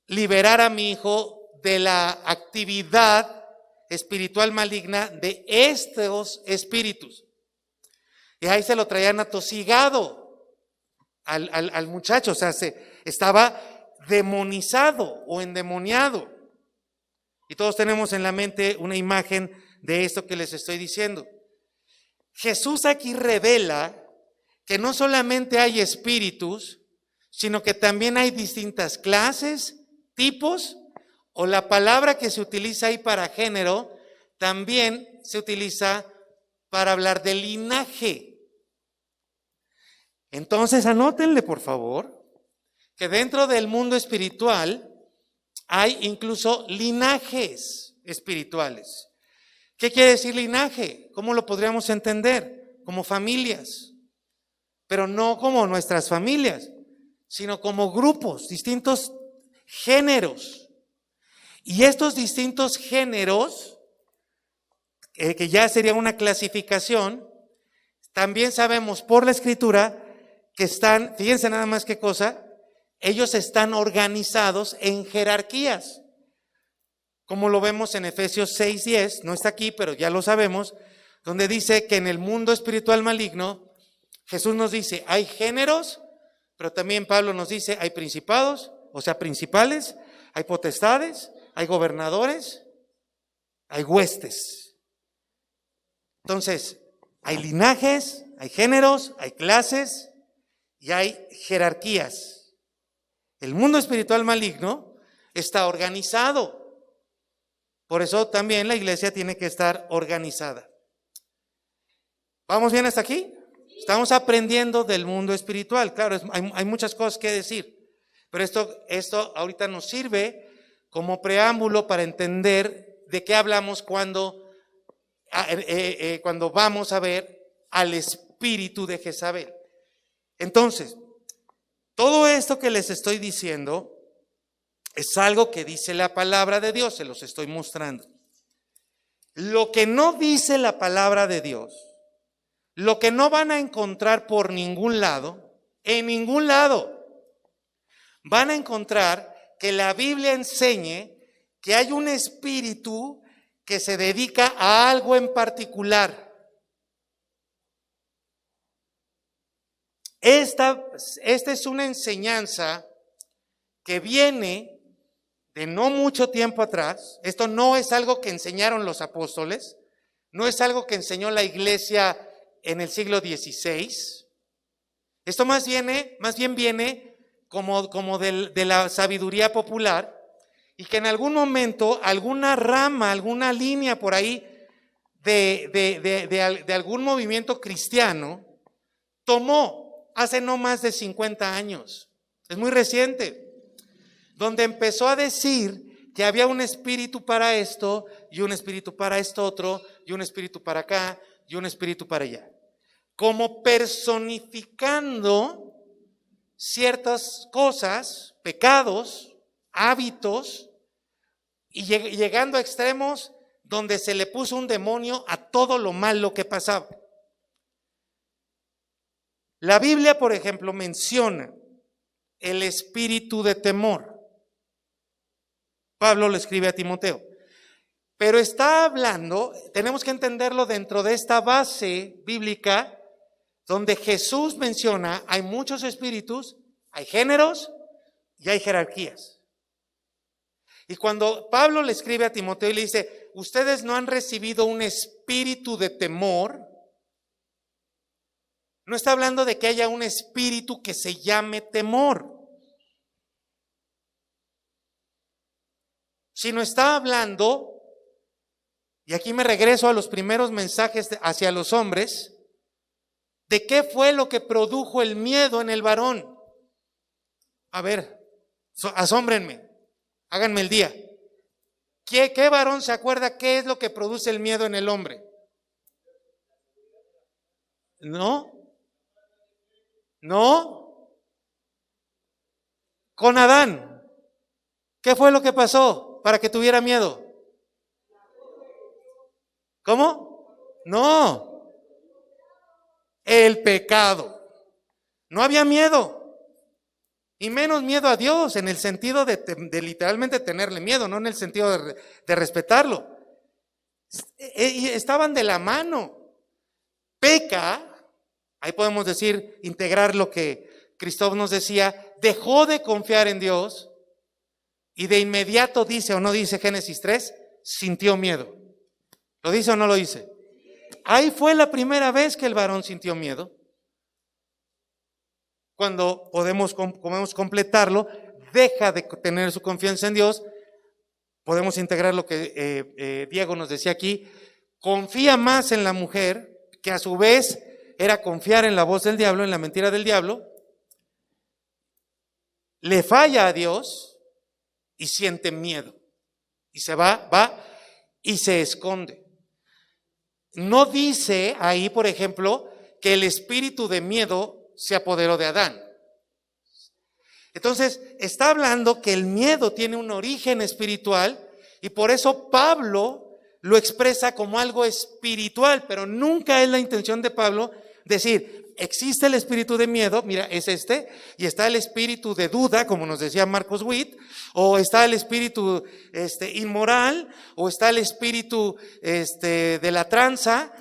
liberar a mi hijo de la actividad espiritual maligna de estos espíritus. Y ahí se lo traían atosigado al muchacho, o sea, estaba demonizado o endemoniado. Y todos tenemos en la mente una imagen de esto que les estoy diciendo. Jesús aquí revela que no solamente hay espíritus, sino que también hay distintas clases, tipos, o la palabra que se utiliza ahí para género, también se utiliza para hablar de linaje. Entonces, anótenle, por favor, que dentro del mundo espiritual hay incluso linajes espirituales. ¿Qué quiere decir linaje? ¿Cómo lo podríamos entender? Como familias, pero no como nuestras familias, sino como grupos, distintos géneros. Y estos distintos géneros, que ya sería una clasificación, también sabemos por la Escritura que están, fíjense nada más qué cosa, ellos están organizados en jerarquías. Como lo vemos en Efesios 6:10, no está aquí, pero ya lo sabemos, donde dice que en el mundo espiritual maligno, Jesús nos dice, hay géneros, pero también Pablo nos dice, hay principados, o sea, principales, hay potestades, hay gobernadores, hay huestes. Entonces, hay linajes, hay géneros, hay clases y hay jerarquías. El mundo espiritual maligno está organizado. Por eso también la iglesia tiene que estar organizada. ¿Vamos bien hasta aquí? Estamos aprendiendo del mundo espiritual. Claro, hay muchas cosas que decir, pero esto ahorita nos sirve como preámbulo para entender de qué hablamos cuando vamos a ver al espíritu de Jezabel. Entonces, todo esto que les estoy diciendo es algo que dice la palabra de Dios, se los estoy mostrando. Lo que no dice la palabra de Dios, lo que no van a encontrar por ningún lado, En ningún lado van a encontrar que la Biblia enseñe que hay un espíritu que se dedica a algo en particular. Esta es una enseñanza que viene de no mucho tiempo atrás. Esto no es algo que enseñaron los apóstoles, no es algo que enseñó la iglesia en el siglo XVI. Esto más bien viene como de la sabiduría popular, y que en algún momento alguna rama, alguna línea por ahí de algún movimiento cristiano tomó hace no más de 50 años. Es muy reciente, donde empezó a decir que había un espíritu para esto, y un espíritu para esto otro, y un espíritu para acá, y un espíritu para allá, como personificando ciertas cosas, pecados, hábitos, y llegando a extremos donde se le puso un demonio a todo lo malo que pasaba. La Biblia, por ejemplo, menciona el espíritu de temor. Pablo lo escribe a Timoteo. Pero está hablando, tenemos que entenderlo dentro de esta base bíblica, donde Jesús menciona, hay muchos espíritus, hay géneros y hay jerarquías. Y cuando Pablo le escribe a Timoteo y le dice, ustedes no han recibido un espíritu de temor, no está hablando de que haya un espíritu que se llame temor, sino está hablando, y aquí me regreso a los primeros mensajes hacia los hombres, de qué fue lo que produjo el miedo en el varón. A ver, asómbrenme, háganme el día. ¿Qué varón se acuerda qué es lo que produce el miedo en el hombre? ¿No? Con Adán, ¿qué fue lo que pasó para que tuviera miedo? ¿Cómo? No, el pecado. No había miedo, y menos miedo a Dios, en el sentido de literalmente tenerle miedo, no en el sentido de respetarlo. Y estaban de la mano. Peca, ahí podemos decir, integrar lo que Cristóbal nos decía, dejó de confiar en Dios, y de inmediato dice o no dice Génesis 3, sintió miedo. ¿Lo dice o no lo dice? Ahí fue la primera vez que el varón sintió miedo. Cuando podemos completarlo, deja de tener su confianza en Dios. Podemos integrar lo que Diego nos decía aquí, confía más en la mujer, que a su vez era confiar en la voz del diablo, en la mentira del diablo, le falla a Dios y siente miedo, y se va y se esconde. No dice ahí, por ejemplo, que el espíritu de miedo se apoderó de Adán. Entonces, está hablando que el miedo tiene un origen espiritual, y por eso Pablo lo expresa como algo espiritual, pero nunca es la intención de Pablo decir, existe el espíritu de miedo, mira, es este, y está el espíritu de duda, como nos decía Marcos Witt, o está el espíritu inmoral, o está el espíritu de la tranza,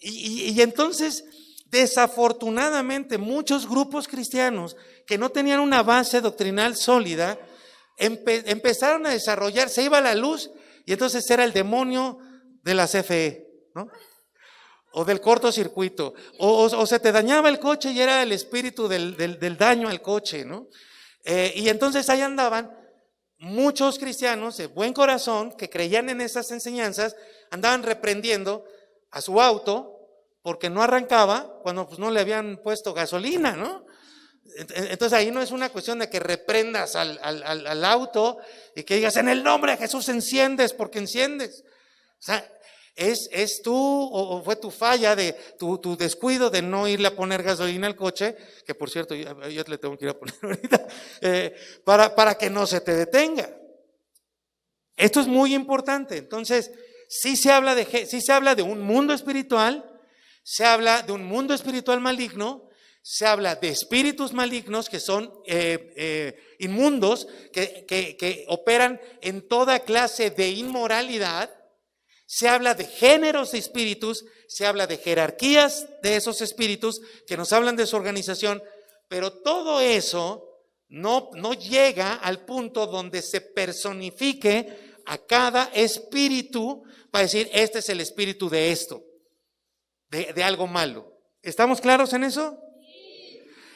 y entonces, desafortunadamente, muchos grupos cristianos que no tenían una base doctrinal sólida, empezaron a desarrollar, se iba la luz, y entonces era el demonio de la CFE, ¿no? O del cortocircuito, o se te dañaba el coche y era el espíritu del daño al coche, ¿no? Y entonces ahí andaban muchos cristianos de buen corazón que creían en esas enseñanzas, andaban reprendiendo a su auto porque no arrancaba cuando pues no le habían puesto gasolina, ¿no? Entonces ahí no es una cuestión de que reprendas al auto y que digas, en el nombre de Jesús enciendes, porque enciendes. O sea, es tú, o fue tu falla, de tu descuido de no irle a poner gasolina al coche, que por cierto yo le tengo que ir a poner ahorita, para que no se te detenga. Esto es muy importante. Entonces, sí se habla de un mundo espiritual, se habla de un mundo espiritual maligno, se habla de espíritus malignos que son inmundos, que operan en toda clase de inmoralidad. Se habla de géneros de espíritus, se habla de jerarquías de esos espíritus que nos hablan de su organización, pero todo eso no llega al punto donde se personifique a cada espíritu para decir, este es el espíritu de esto, de algo malo. ¿Estamos claros en eso?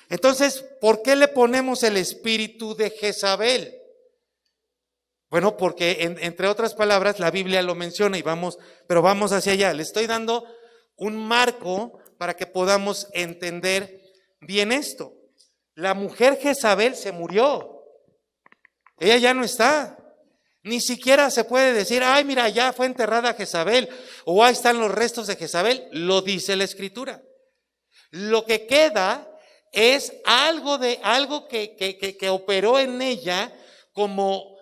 Entonces, ¿por qué le ponemos el espíritu de Jezabel? Bueno, porque entre otras palabras la Biblia lo menciona pero vamos hacia allá. Le estoy dando un marco para que podamos entender bien esto. La mujer Jezabel se murió. Ella ya no está. Ni siquiera se puede decir, ay, mira, ya fue enterrada Jezabel, o ahí están los restos de Jezabel. Lo dice la Escritura. Lo que queda es algo que operó en ella como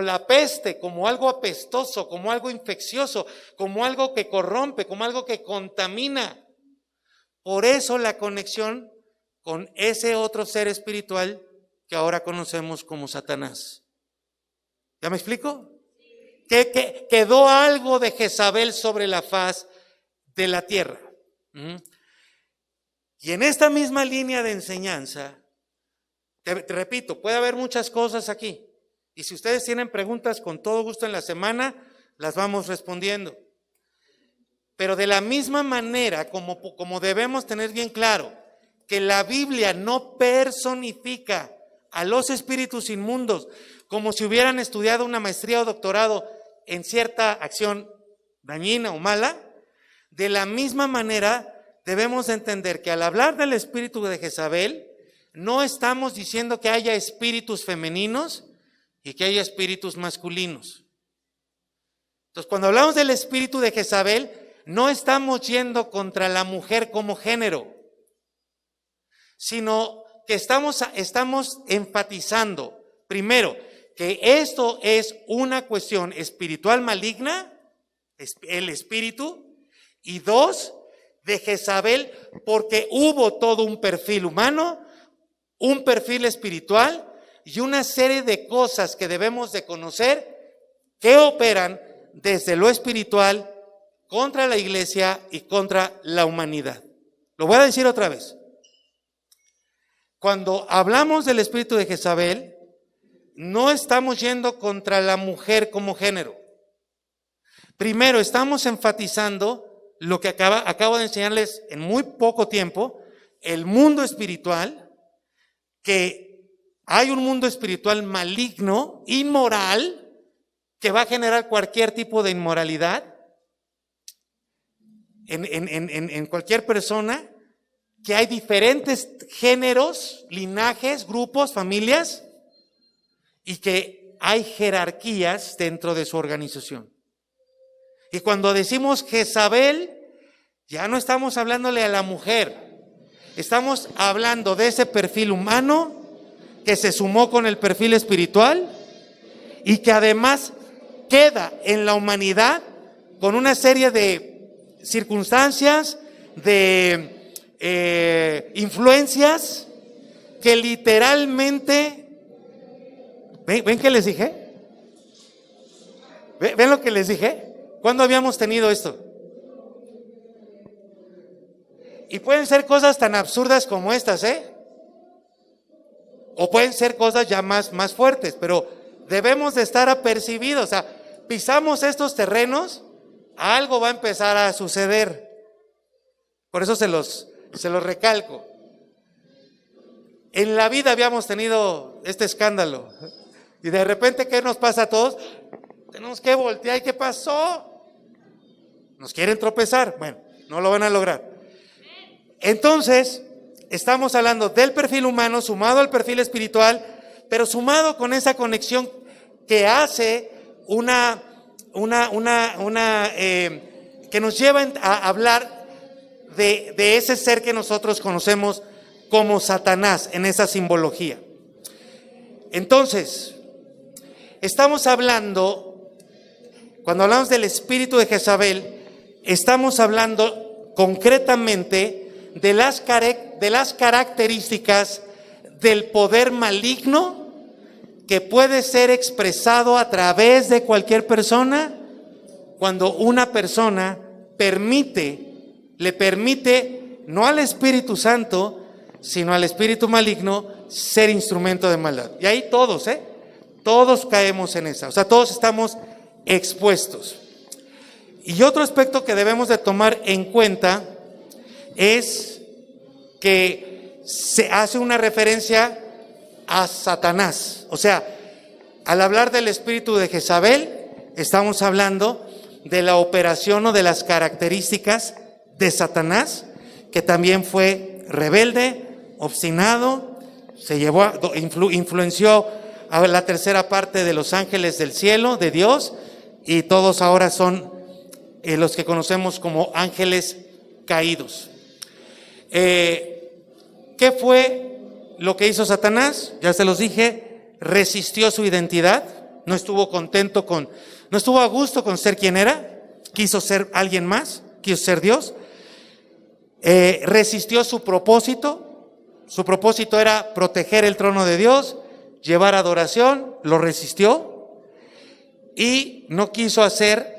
la peste, como algo apestoso, como algo infeccioso, como algo que corrompe, como algo que contamina. Por eso la conexión con ese otro ser espiritual que ahora conocemos como Satanás. ¿Ya me explico? Que quedó algo de Jezabel sobre la faz de la tierra. Y en esta misma línea de enseñanza, te repito, puede haber muchas cosas aquí. Y si ustedes tienen preguntas, con todo gusto en la semana las vamos respondiendo. Pero de la misma manera, como debemos tener bien claro, que la Biblia no personifica a los espíritus inmundos como si hubieran estudiado una maestría o doctorado en cierta acción dañina o mala, de la misma manera debemos entender que al hablar del espíritu de Jezabel, no estamos diciendo que haya espíritus femeninos y que haya espíritus masculinos. Entonces, cuando hablamos del espíritu de Jezabel, no estamos yendo contra la mujer como género, sino que estamos enfatizando, primero, que esto es una cuestión espiritual maligna, el espíritu, y dos, de Jezabel, porque hubo todo un perfil humano, un perfil espiritual y una serie de cosas que debemos de conocer que operan desde lo espiritual contra la iglesia y contra la humanidad. Lo voy a decir otra vez. Cuando hablamos del espíritu de Jezabel, no estamos yendo contra la mujer como género. Primero, estamos enfatizando lo que acabo de enseñarles en muy poco tiempo, el mundo espiritual, que hay un mundo espiritual maligno, inmoral, que va a generar cualquier tipo de inmoralidad en cualquier persona, que hay diferentes géneros, linajes, grupos, familias, y que hay jerarquías dentro de su organización. Y cuando decimos Jezabel, ya no estamos hablándole a la mujer, estamos hablando de ese perfil humano que se sumó con el perfil espiritual y que además queda en la humanidad con una serie de circunstancias, de influencias que literalmente, ¿ven que les dije? ¿Ven lo que les dije? ¿Cuándo habíamos tenido esto? Y pueden ser cosas tan absurdas como estas, o pueden ser cosas ya más fuertes, pero debemos de estar apercibidos. O sea, pisamos estos terrenos, algo va a empezar a suceder. Por eso se los recalco. En la vida habíamos tenido este escándalo y de repente, ¿qué nos pasa a todos? Tenemos que voltear. ¿Y qué pasó? Nos quieren tropezar. Bueno, no lo van a lograr. Entonces, estamos hablando del perfil humano sumado al perfil espiritual, pero sumado con esa conexión que hace que nos lleva a hablar de ese ser que nosotros conocemos como Satanás en esa simbología. Entonces, estamos hablando, cuando hablamos del espíritu de Jezabel, estamos hablando concretamente de las de las características del poder maligno que puede ser expresado a través de cualquier persona cuando una persona le permite, no al Espíritu Santo, sino al espíritu maligno, ser instrumento de maldad. Y ahí todos caemos en esa, o sea, todos estamos expuestos. Y otro aspecto que debemos de tomar en cuenta es que se hace una referencia a Satanás. O sea, al hablar del espíritu de Jezabel, estamos hablando de la operación o de las características de Satanás, que también fue rebelde, obstinado, influenció a la tercera parte de los ángeles del cielo, de Dios, y todos ahora son los que conocemos como ángeles caídos. ¿Qué fue lo que hizo Satanás? Ya se los dije, resistió su identidad, no estuvo a gusto con ser quien era, quiso ser alguien más, quiso ser Dios, resistió su propósito era proteger el trono de Dios, llevar adoración, lo resistió y no quiso hacer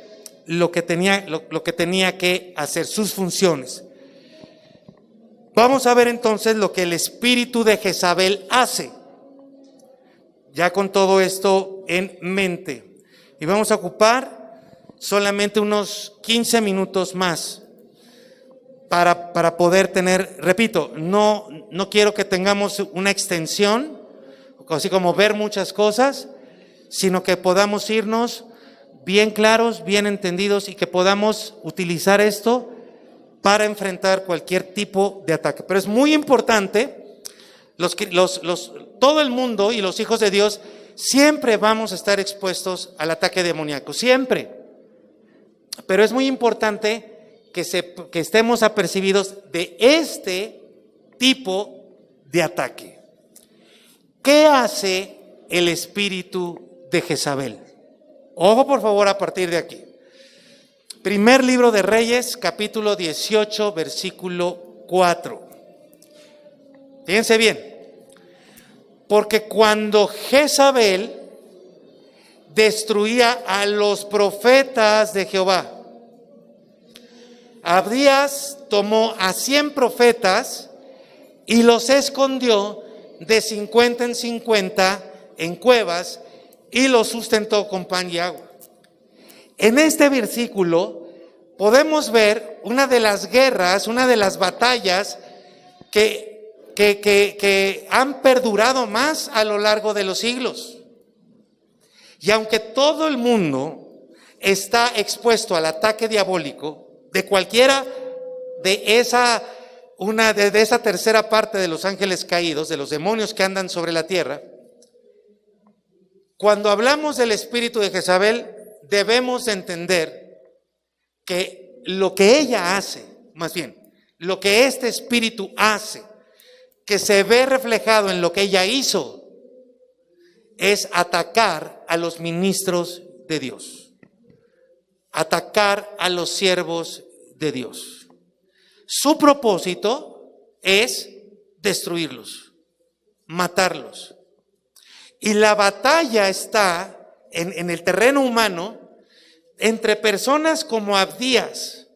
lo que tenía que hacer, sus funciones. Vamos a ver entonces lo que el espíritu de Jezabel hace, ya con todo esto en mente. Y vamos a ocupar solamente unos 15 minutos más para poder tener, repito, no quiero que tengamos una extensión, así como ver muchas cosas, sino que podamos irnos bien claros, bien entendidos y que podamos utilizar esto para enfrentar cualquier tipo de ataque. Pero es muy importante, todo el mundo y los hijos de Dios siempre vamos a estar expuestos al ataque demoníaco, siempre. Pero es muy importante que estemos apercibidos de este tipo de ataque. ¿Qué hace el espíritu de Jezabel? Ojo por favor a partir de aquí. Primer libro de Reyes, capítulo 18, versículo 4. Fíjense bien. Porque cuando Jezabel destruía a los profetas de Jehová, Abdías tomó a 100 profetas y los escondió de 50 en 50 en cuevas y los sustentó con pan y agua. En este versículo podemos ver una de las guerras, una de las batallas que han perdurado más a lo largo de los siglos. Y aunque todo el mundo está expuesto al ataque diabólico de cualquiera de esa tercera parte de los ángeles caídos, de los demonios que andan sobre la tierra, cuando hablamos del espíritu de Jezabel, debemos entender que lo que ella hace, más bien, lo que este espíritu hace, que se ve reflejado en lo que ella hizo, es atacar a los ministros de Dios, atacar a los siervos de Dios. Su propósito es destruirlos, matarlos. Y la batalla está en el terreno humano entre personas como Abdías,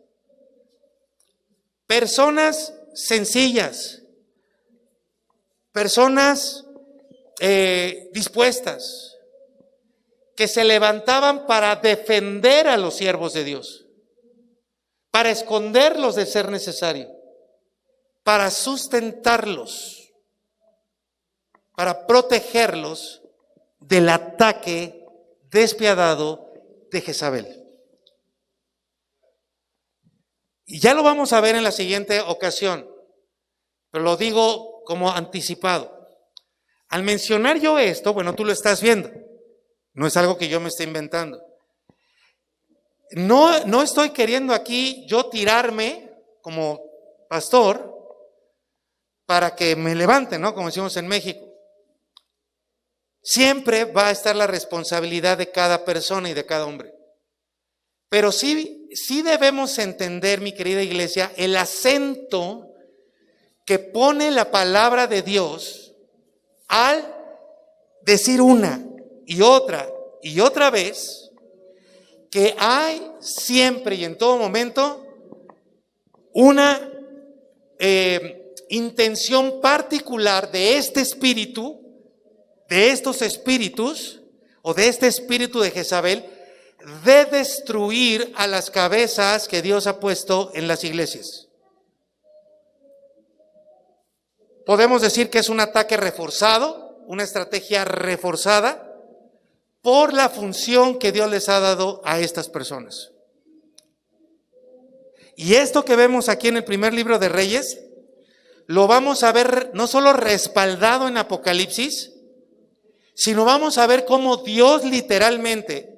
personas sencillas, personas dispuestas, que se levantaban para defender a los siervos de Dios, para esconderlos de ser necesario, para sustentarlos, para protegerlos del ataque despiadado de Jezabel. Y ya lo vamos a ver en la siguiente ocasión, pero lo digo como anticipado. Al mencionar yo esto, bueno, tú lo estás viendo, no es algo que yo me esté inventando. No estoy queriendo aquí yo tirarme como pastor para que me levanten, ¿no? Como decimos en México. Siempre va a estar la responsabilidad de cada persona y de cada hombre. Pero sí debemos entender, mi querida iglesia, el acento que pone la palabra de Dios al decir una y otra vez que hay siempre y en todo momento una intención particular de este espíritu, de estos espíritus o de este espíritu de Jezabel, de destruir a las cabezas que Dios ha puesto en las iglesias. Podemos decir que es un ataque reforzado, una estrategia reforzada por la función que Dios les ha dado a estas personas. Y esto que vemos aquí en el primer libro de Reyes, lo vamos a ver no solo respaldado en Apocalipsis, sino vamos a ver cómo Dios literalmente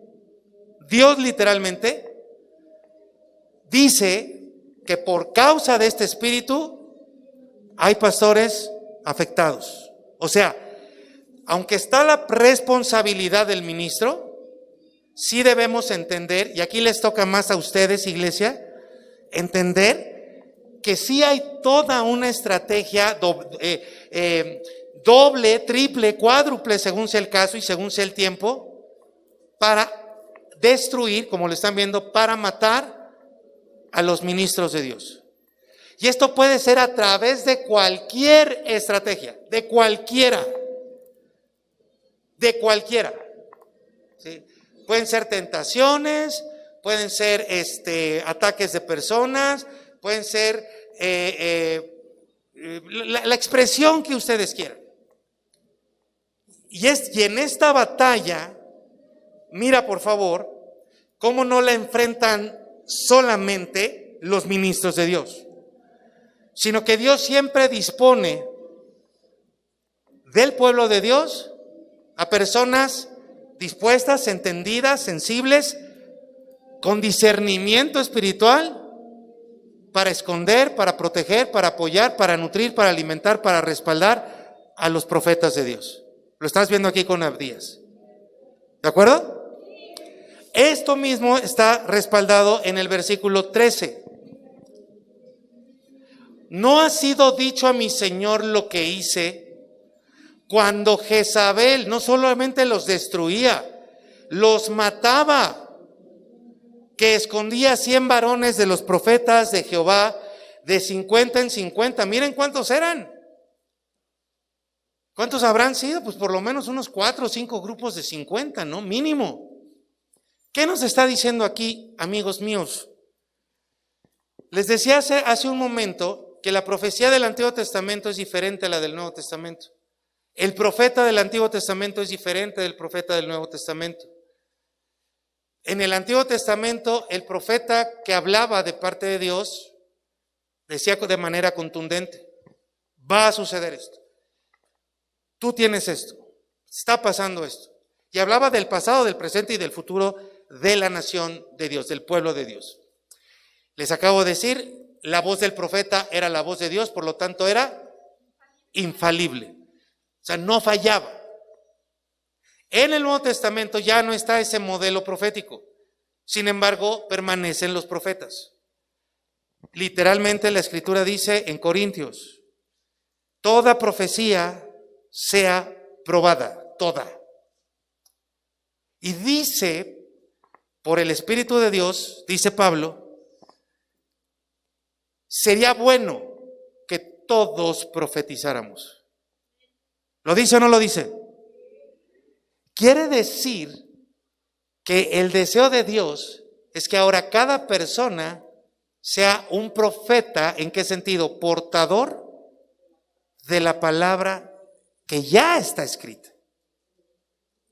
dice que por causa de este espíritu hay pastores afectados. O sea, aunque está la responsabilidad del ministro, sí debemos entender, y aquí les toca más a ustedes, iglesia, entender que sí hay toda una estrategia doble, triple, cuádruple, según sea el caso y según sea el tiempo, para destruir, como lo están viendo, para matar a los ministros de Dios. Y esto puede ser a través de cualquier estrategia, de cualquiera. ¿Sí? Pueden ser tentaciones, pueden ser ataques de personas, pueden ser la expresión que ustedes quieran. Y en esta batalla, mira por favor, cómo no la enfrentan solamente los ministros de Dios, sino que Dios siempre dispone del pueblo de Dios a personas dispuestas, entendidas, sensibles, con discernimiento espiritual, para esconder, para proteger, para apoyar, para nutrir, para alimentar, para respaldar a los profetas de Dios. Lo estás viendo aquí con Abdías. ¿De acuerdo? Esto mismo está respaldado en el versículo 13. ¿No ha sido dicho a mi Señor lo que hice cuando Jezabel no solamente los destruía, los mataba, que escondía 100 varones de los profetas de Jehová de 50 en 50? Miren cuántos eran. ¿Cuántos habrán sido? Pues por lo menos unos 4 o 5 grupos de 50, ¿no? Mínimo. ¿Qué nos está diciendo aquí, amigos míos? Les decía hace un momento que la profecía del Antiguo Testamento es diferente a la del Nuevo Testamento. El profeta del Antiguo Testamento es diferente del profeta del Nuevo Testamento. En el Antiguo Testamento, el profeta que hablaba de parte de Dios decía de manera contundente: va a suceder esto, tú tienes esto, está pasando esto. Y hablaba del pasado, del presente y del futuro de la nación de Dios, del pueblo de Dios. Les acabo de decir, la voz del profeta era la voz de Dios, por lo tanto era infalible. O sea, no fallaba. En el Nuevo Testamento ya no está ese modelo profético. Sin embargo, permanecen los profetas. Literalmente la Escritura dice en Corintios: toda profecía sea probada, toda. Y dice, por el Espíritu de Dios, dice Pablo, sería bueno que todos profetizáramos. ¿Lo dice o no lo dice? Quiere decir que el deseo de Dios es que ahora cada persona sea un profeta. ¿En qué sentido? Portador de la palabra que ya está escrita,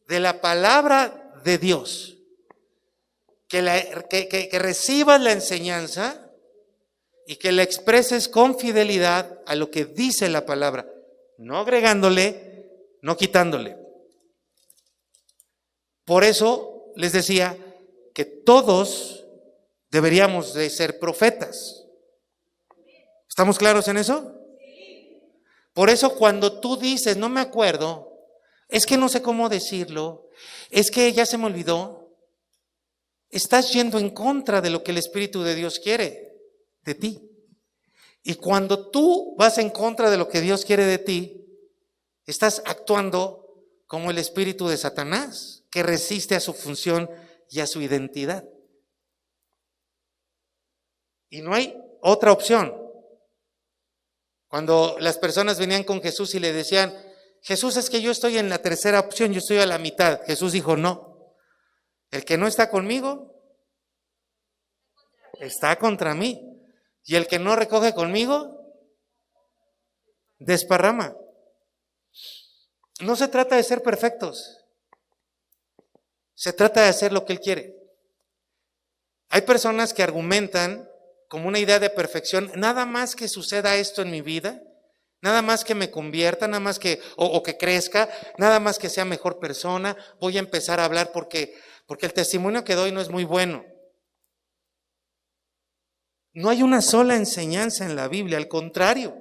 de la palabra de Dios, que recibas la enseñanza y que la expreses con fidelidad a lo que dice la palabra, no agregándole, no quitándole. Por eso les decía que todos deberíamos de ser profetas. ¿Estamos claros en eso? Por eso cuando tú dices, no me acuerdo, es que no sé cómo decirlo, es que ya se me olvidó, estás yendo en contra de lo que el Espíritu de Dios quiere de ti. Y cuando tú vas en contra de lo que Dios quiere de ti, estás actuando como el espíritu de Satanás, que resiste a su función y a su identidad. Y no hay otra opción. Cuando las personas venían con Jesús y le decían, Jesús, es que yo estoy en la tercera opción, yo estoy a la mitad. Jesús dijo, no, el que no está conmigo está contra mí. Y el que no recoge conmigo, desparrama. No se trata de ser perfectos. Se trata de hacer lo que Él quiere. Hay personas que argumentan como una idea de perfección, nada más que suceda esto en mi vida, nada más que me convierta, nada más que, o que crezca, nada más que sea mejor persona, voy a empezar a hablar porque el testimonio que doy no es muy bueno. No hay una sola enseñanza en la Biblia, al contrario.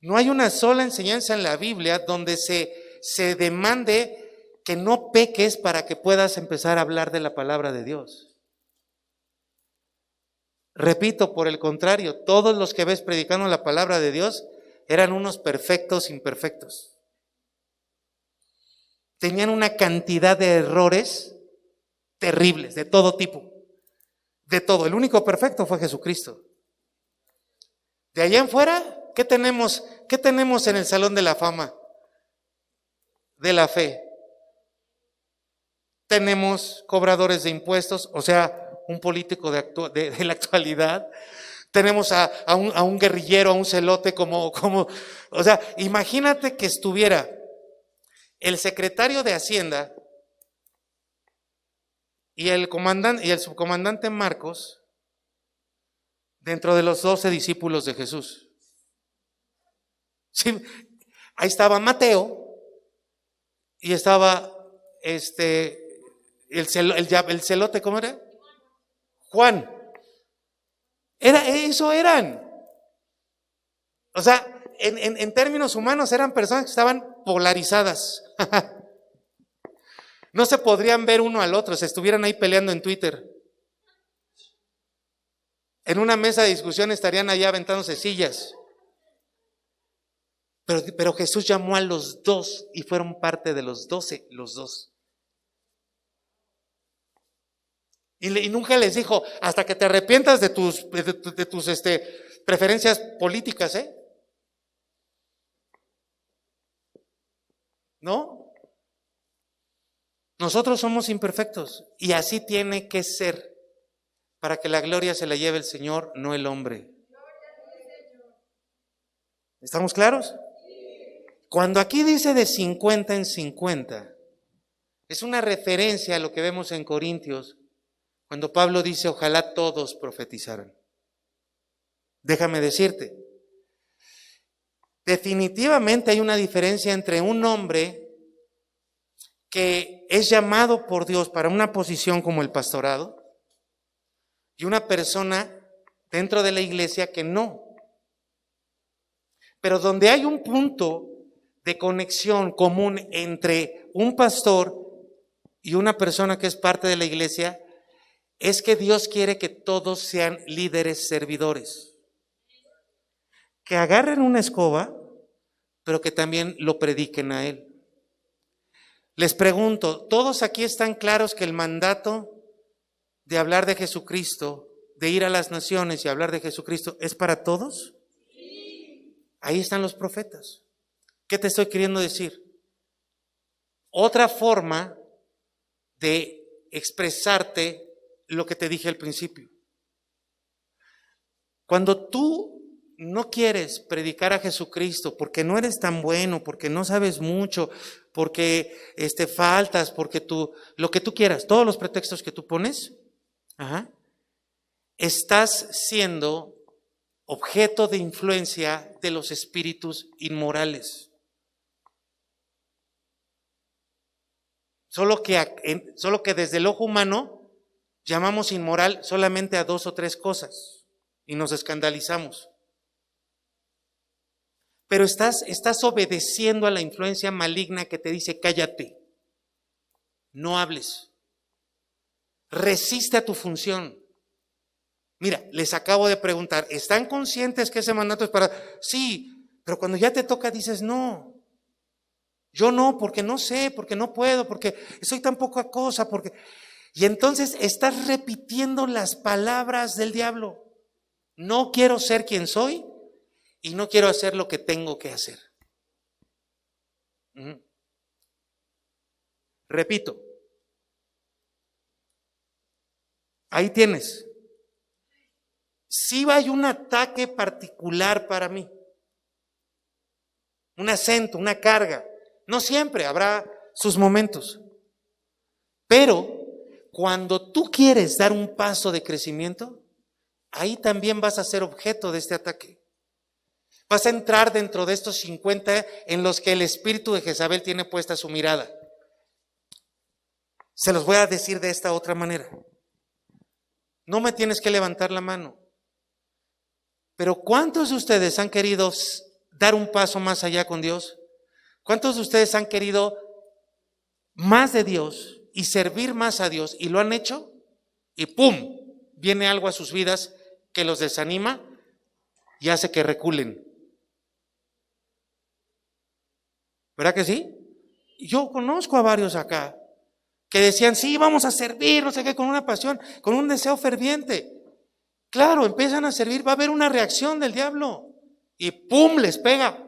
No hay una sola enseñanza en la Biblia donde se demande que no peques para que puedas empezar a hablar de la palabra de Dios. Repito, por el contrario, todos los que ves predicando la palabra de Dios eran unos perfectos imperfectos. Tenían una cantidad de errores terribles, de todo tipo. De todo. El único perfecto fue Jesucristo. De allá en fuera, ¿qué tenemos? ¿Qué tenemos en el Salón de la Fama de la fe? Tenemos cobradores de impuestos, o sea, un político de la actualidad. Tenemos a un guerrillero, a un celote como, o sea, imagínate que estuviera el secretario de Hacienda y el subcomandante Marcos dentro de los 12 discípulos de Jesús. Sí, ahí estaba Mateo y estaba el celote, ¿cómo era? Juan. Eso eran. O sea, en términos humanos eran personas que estaban polarizadas. No se podrían ver uno al otro, se estuvieran ahí peleando en Twitter. En una mesa de discusión estarían allá aventándose sillas. Pero Jesús llamó a los dos y fueron parte de los 12, los dos. Y nunca les dijo, hasta que te arrepientas de tus preferencias políticas, ¿eh? ¿No? Nosotros somos imperfectos y así tiene que ser para que la gloria se la lleve el Señor, no el hombre. ¿Estamos claros? Cuando aquí dice de 50 en 50, es una referencia a lo que vemos en Corintios, cuando Pablo dice, ojalá todos profetizaran. Déjame decirte, definitivamente hay una diferencia entre un hombre que es llamado por Dios para una posición como el pastorado y una persona dentro de la iglesia que no. Pero donde hay un punto de conexión común entre un pastor y una persona que es parte de la iglesia, es que Dios quiere que todos sean líderes servidores, que agarren una escoba, pero que también lo prediquen a Él. Les pregunto, ¿todos aquí están claros que el mandato de hablar de Jesucristo, de ir a las naciones y hablar de Jesucristo, es para todos? Sí. Ahí están los profetas. ¿Qué te estoy queriendo decir? Otra forma de expresarte lo que te dije al principio. Cuando tú no quieres predicar a Jesucristo porque no eres tan bueno, porque no sabes mucho, porque faltas, porque lo que tú quieras, todos los pretextos que tú pones, estás siendo objeto de influencia de los espíritus inmorales. Solo que desde el ojo humano llamamos inmoral solamente a 2 o 3 cosas y nos escandalizamos. Pero estás obedeciendo a la influencia maligna que te dice cállate, no hables, resiste a tu función, Mira, les acabo de preguntar, ¿están conscientes que ese mandato es para? Sí, pero cuando ya te toca dices, no, yo no, porque no sé, porque no puedo, porque soy tan poca cosa, porque... Y entonces estás repitiendo las palabras del diablo. No quiero ser quien soy y no quiero hacer lo que tengo que hacer. Repito, ahí tienes. Sí hay un ataque particular para mí, un acento, una carga. No siempre, habrá sus momentos. Pero cuando tú quieres dar un paso de crecimiento, ahí también vas a ser objeto de este ataque. Vas a entrar dentro de estos 50 en los que el espíritu de Jezabel tiene puesta su mirada. Se los voy a decir de esta otra manera. No me tienes que levantar la mano. Pero ¿cuántos de ustedes han querido dar un paso más allá con Dios? ¿Cuántos de ustedes han querido más de Dios y servir más a Dios y lo han hecho? Y ¡pum! Viene algo a sus vidas que los desanima y hace que reculen. ¿Verdad que sí? Yo conozco a varios acá que decían, sí, vamos a servir, no sé qué, con una pasión, con un deseo ferviente. Claro, empiezan a servir, va a haber una reacción del diablo y ¡pum! Les pega.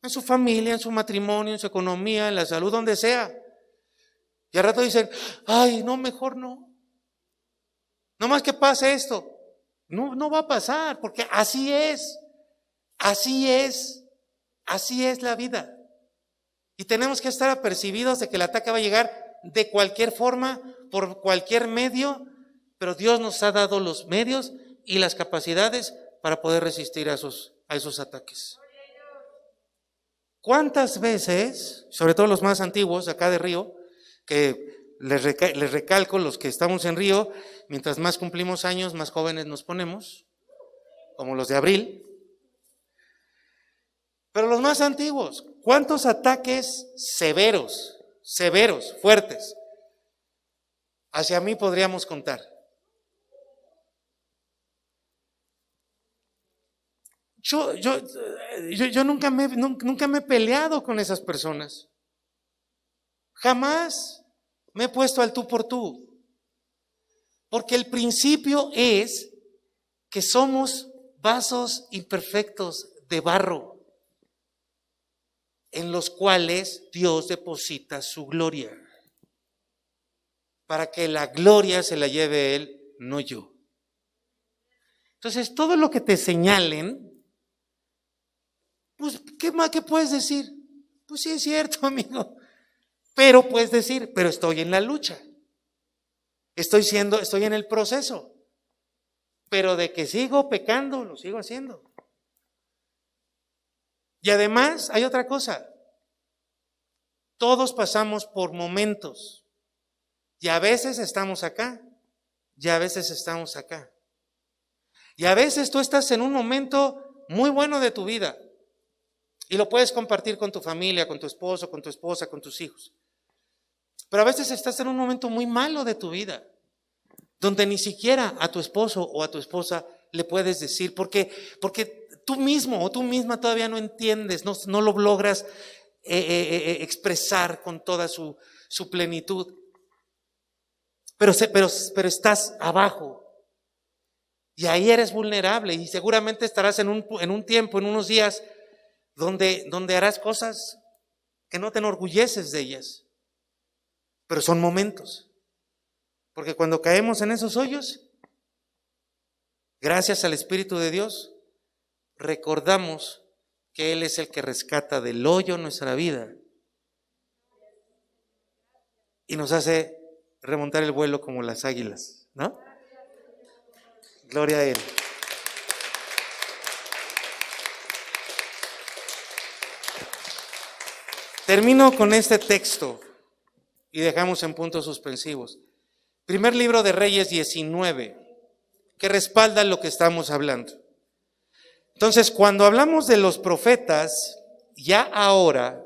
En su familia, en su matrimonio, en su economía, en la salud, donde sea. Y al rato dicen, ay, no, mejor no. No más que pase esto. No, no va a pasar, porque así es. Así es. Así es la vida. Y tenemos que estar apercibidos de que el ataque va a llegar de cualquier forma, por cualquier medio, pero Dios nos ha dado los medios y las capacidades para poder resistir a esos ataques. ¿Cuántas veces, sobre todo los más antiguos de acá de Río, que les recalco, los que estamos en Río, mientras más cumplimos años, más jóvenes nos ponemos, como los de abril, pero los más antiguos, ¿cuántos ataques severos, fuertes, hacia mí podríamos contar? Yo nunca me he peleado con esas personas. Jamás me he puesto al tú por tú. Porque el principio es que somos vasos imperfectos de barro en los cuales Dios deposita su gloria. Para que la gloria se la lleve Él, no yo. Entonces, todo lo que te señalen, pues, ¿qué puedes decir? Pues sí es cierto, amigo. Pero puedes decir, pero estoy en la lucha. Estoy en el proceso. Pero de que sigo pecando, lo sigo haciendo. Y además, hay otra cosa. Todos pasamos por momentos. Y a veces estamos acá, y a veces estamos acá. Y a veces tú estás en un momento muy bueno de tu vida. Y lo puedes compartir con tu familia, con tu esposo, con tu esposa, con tus hijos. Pero a veces estás en un momento muy malo de tu vida, donde ni siquiera a tu esposo o a tu esposa le puedes decir, porque tú mismo o tú misma todavía no entiendes, no lo logras expresar con toda su plenitud. Pero estás abajo. Y ahí eres vulnerable y seguramente estarás en un tiempo, en unos días, donde harás cosas que no te enorgulleces de ellas. Pero son momentos. Porque cuando caemos en esos hoyos, gracias al Espíritu de Dios, recordamos que Él es el que rescata del hoyo nuestra vida y nos hace remontar el vuelo como las águilas, ¿no? Gloria a Él. Termino con este texto y dejamos en puntos suspensivos. Primer libro de Reyes 19, que respalda lo que estamos hablando. Entonces, cuando hablamos de los profetas, ya ahora,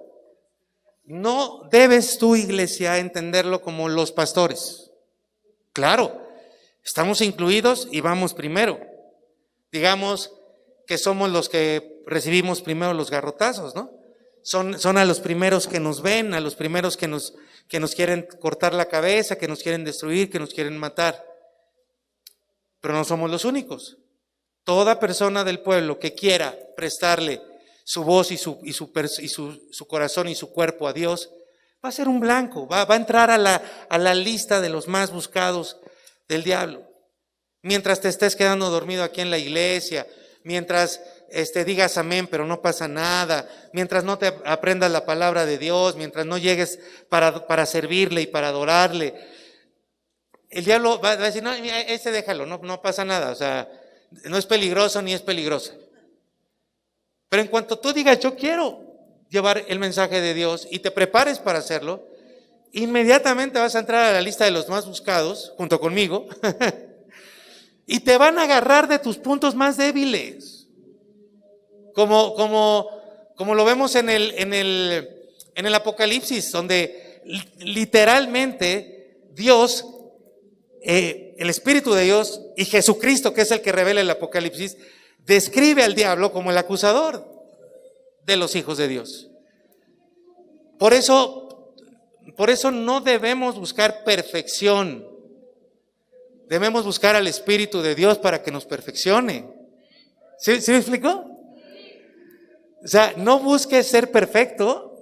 no debes tú, iglesia, entenderlo como los pastores. Claro, Estamos incluidos y vamos primero. Digamos que somos los que recibimos primero los garrotazos, ¿no? Son a los primeros que nos ven, a los primeros que nos quieren cortar la cabeza, que nos quieren destruir, que nos quieren matar. Pero no somos los únicos. Toda persona del pueblo que quiera prestarle su voz y su corazón y su cuerpo a Dios, va a ser un blanco, va a entrar a la lista de los más buscados del diablo. Mientras te estés quedando dormido aquí en la iglesia, mientras digas amén pero no pasa nada, mientras no te aprendas la palabra de Dios, mientras no llegues para servirle y para adorarle, el diablo va a decir, no, déjalo, no pasa nada, o sea, no es peligroso ni es peligrosa. Pero en cuanto tú digas, yo quiero llevar el mensaje de Dios y te prepares para hacerlo, inmediatamente vas a entrar a la lista de los más buscados, junto conmigo, y te van a agarrar de tus puntos más débiles. Como lo vemos en el Apocalipsis, donde literalmente Dios, el Espíritu de Dios y Jesucristo, que es el que revela el Apocalipsis, describe al diablo como el acusador de los hijos de Dios. Por eso no debemos buscar perfección. Debemos buscar al Espíritu de Dios para que nos perfeccione. ¿Sí me explicó? O sea, no busques ser perfecto,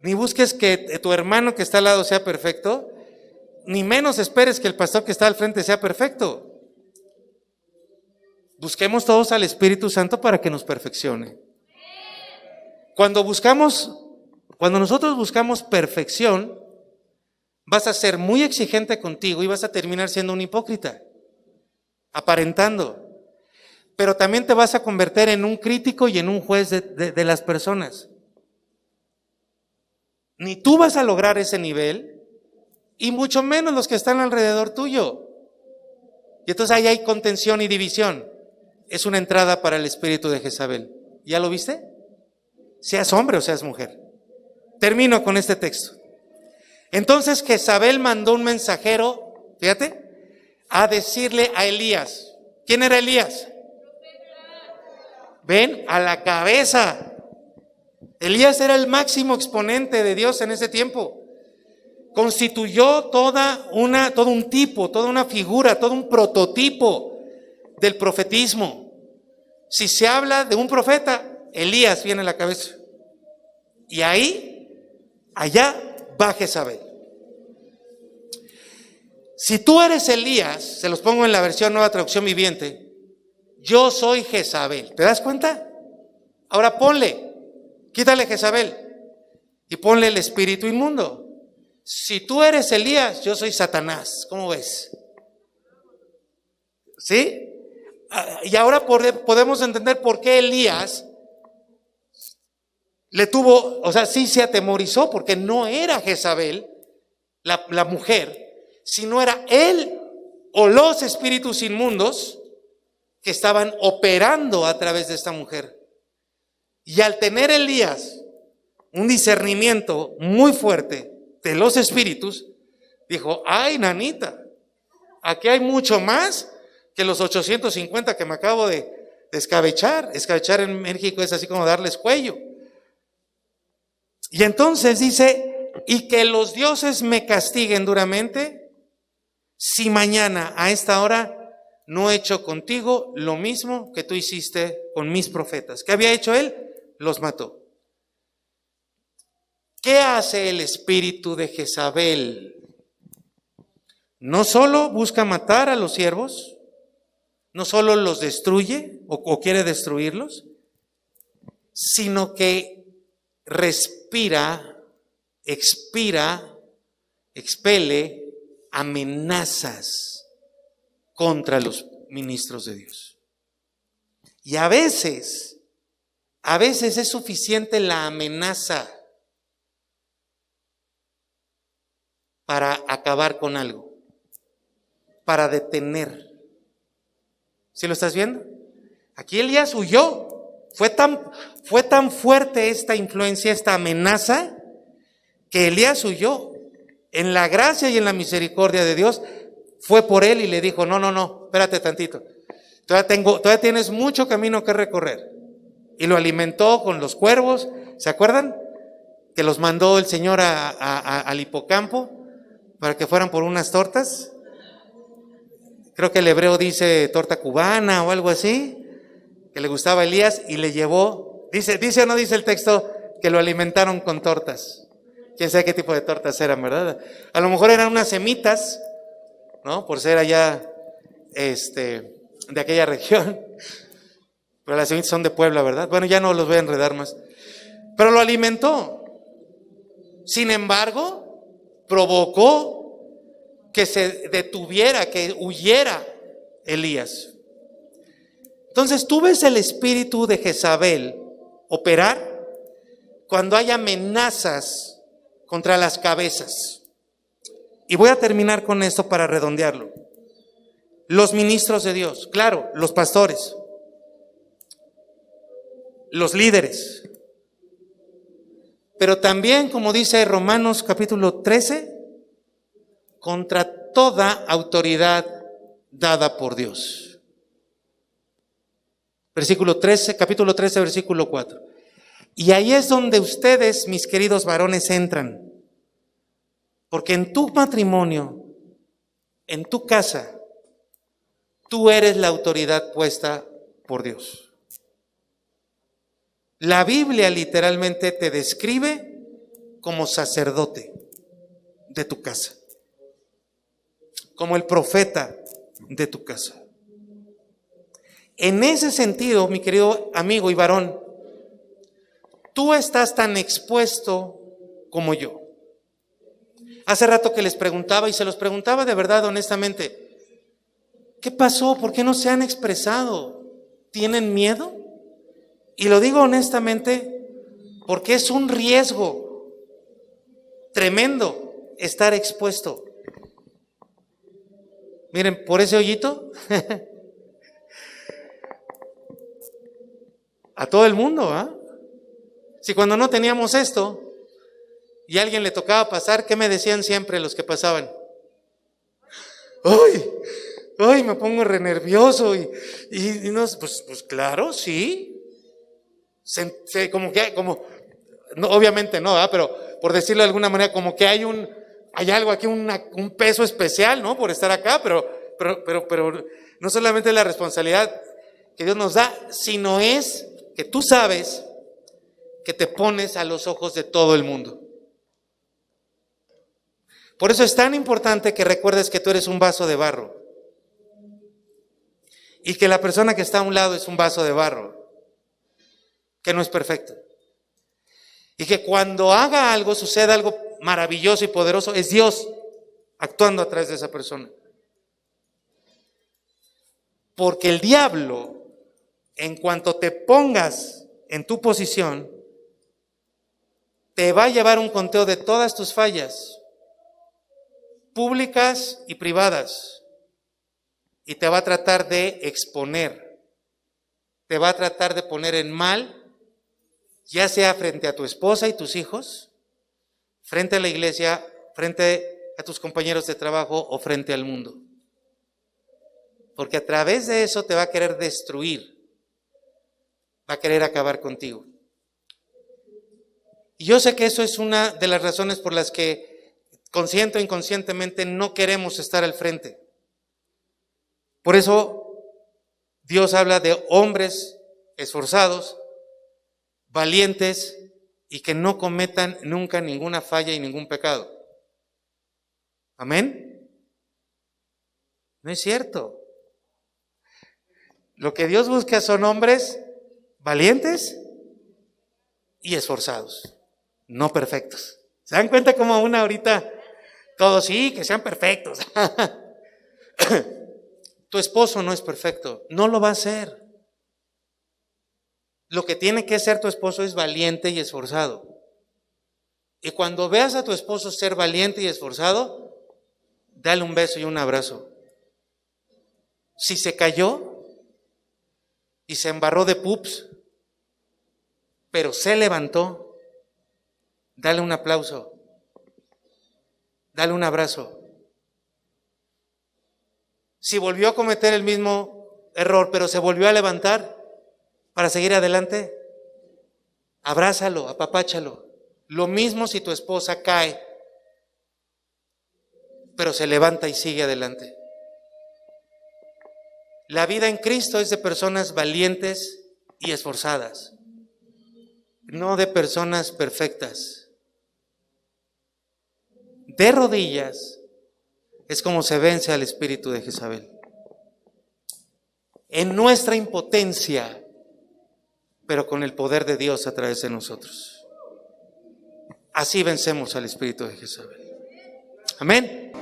ni busques que tu hermano que está al lado sea perfecto, ni menos esperes que el pastor que está al frente sea perfecto. Busquemos todos al Espíritu Santo para que nos perfeccione. Cuando nosotros buscamos perfección, vas a ser muy exigente contigo y vas a terminar siendo un hipócrita, aparentando. Pero también te vas a convertir en un crítico y en un juez de las personas. Ni tú vas a lograr ese nivel, y mucho menos los que están alrededor tuyo. Y entonces ahí hay contención y división. Es una entrada para el espíritu de Jezabel. ¿Ya lo viste? Seas hombre o seas mujer. Termino con este texto. Entonces Jezabel mandó un mensajero, fíjate, a decirle a Elías. ¿Quién era Elías? Ven, a la cabeza. Elías era el máximo exponente de Dios en ese tiempo. Constituyó todo un tipo, toda una figura, todo un prototipo del profetismo. Si se habla de un profeta, Elías viene a la cabeza. Y allá va Jezabel. Si tú eres Elías, se los pongo en la versión Nueva Traducción Viviente, yo soy Jezabel. ¿Te das cuenta? Ahora quítale Jezabel y ponle el espíritu inmundo. Si tú eres Elías, yo soy Satanás. ¿Cómo ves? ¿Sí? Y ahora podemos entender por qué Elías sí se atemorizó, porque no era Jezabel, la mujer, sino era él o los espíritus inmundos que estaban operando a través de esta mujer. Y al tener Elías un discernimiento muy fuerte de los espíritus, dijo, ay, nanita, aquí hay mucho más que los 850 que me acabo de escabechar. Escabechar en México es así como darles cuello. Y entonces dice, y que los dioses me castiguen duramente si mañana a esta hora no he hecho contigo lo mismo que tú hiciste con mis profetas. ¿Qué había hecho él? Los mató. ¿Qué hace el espíritu de Jezabel? No solo busca matar a los siervos, no solo los destruye o quiere destruirlos, sino que respira, expira, expele amenazas contra los ministros de Dios. Y a veces es suficiente la amenaza para acabar con algo, para detener. ¿Sí lo estás viendo? Aquí Elías huyó. Fue tan fuerte esta influencia, esta amenaza, que Elías huyó. En la gracia y en la misericordia de Dios fue por él y le dijo, no, no, no, espérate tantito. Todavía tienes mucho camino que recorrer. Y lo alimentó con los cuervos. ¿Se acuerdan? Que los mandó el Señor al hipocampo para que fueran por unas tortas. Creo que el hebreo dice torta cubana o algo así, que le gustaba a Elías y le llevó. Dice o no dice el texto que lo alimentaron con tortas. Quién sabe qué tipo de tortas eran, ¿verdad? A lo mejor eran unas semitas, ¿no? Por ser allá, de aquella región. Pero las semitas son de Puebla, ¿verdad? Bueno, ya no los voy a enredar más. Pero lo alimentó. Sin embargo, provocó que se detuviera, que huyera Elías. Entonces tú ves el espíritu de Jezabel operar cuando hay amenazas contra las cabezas. Y voy a terminar con esto para redondearlo. Los ministros de Dios, claro, los pastores, los líderes, pero también, como dice Romanos capítulo 13, contra toda autoridad dada por Dios. Versículo 13, capítulo 13, versículo 4. Y ahí es donde ustedes, mis queridos varones, entran. Porque en tu matrimonio, en tu casa, tú eres la autoridad puesta por Dios. La Biblia literalmente te describe como sacerdote de tu casa, como el profeta de tu casa. En ese sentido, mi querido amigo y varón, tú estás tan expuesto como yo. Hace rato que les preguntaba, y se los preguntaba de verdad, honestamente, ¿qué pasó? ¿Por qué no se han expresado? ¿Tienen miedo? Y lo digo honestamente porque es un riesgo tremendo estar expuesto. Miren, por ese hoyito, a todo el mundo, ¿ah? Si cuando no teníamos esto y a alguien le tocaba pasar, ¿qué me decían siempre los que pasaban? ¡Ay, me pongo re nervioso! Y no, pues claro, sí. No, obviamente no, ¿verdad? Pero por decirlo de alguna manera, como que hay algo aquí, un peso especial, ¿no? Por estar acá, pero no solamente es la responsabilidad que Dios nos da, sino es que tú sabes que te pones a los ojos de todo el mundo. Por eso es tan importante que recuerdes que tú eres un vaso de barro y que la persona que está a un lado es un vaso de barro, que no es perfecto. Y que cuando haga algo, suceda algo maravilloso y poderoso, es Dios actuando a través de esa persona. Porque el diablo, en cuanto te pongas en tu posición, te va a llevar un conteo de todas tus fallas, públicas y privadas, y te va a tratar de exponer, te va a tratar de poner en mal, ya sea frente a tu esposa y tus hijos, frente a la iglesia, frente a tus compañeros de trabajo o frente al mundo. Porque a través de eso te va a querer destruir, va a querer acabar contigo. Y yo sé que eso es una de las razones por las que consciente o inconscientemente no queremos estar al frente. Por eso Dios habla de hombres esforzados, valientes y que no cometan nunca ninguna falla y ningún pecado. ¿Amén? No es cierto. Lo que Dios busca son hombres valientes y esforzados, no perfectos. ¿Se dan cuenta cómo aún ahorita todos sí, que sean perfectos? Tu esposo no es perfecto, no lo va a ser. Lo que tiene que ser tu esposo es valiente y esforzado. Y cuando veas a tu esposo ser valiente y esforzado, dale un beso y un abrazo. Si se cayó y se embarró de pups, pero se levantó, dale un aplauso, dale un abrazo. Si volvió a cometer el mismo error, pero se volvió a levantar para seguir adelante, abrázalo, apapáchalo. Lo mismo si tu esposa cae, pero se levanta y sigue adelante. La vida en Cristo es de personas valientes y esforzadas, no de personas perfectas. De rodillas es como se vence al espíritu de Jezabel. En nuestra impotencia, pero con el poder de Dios a través de nosotros. Así vencemos al espíritu de Jezabel. Amén.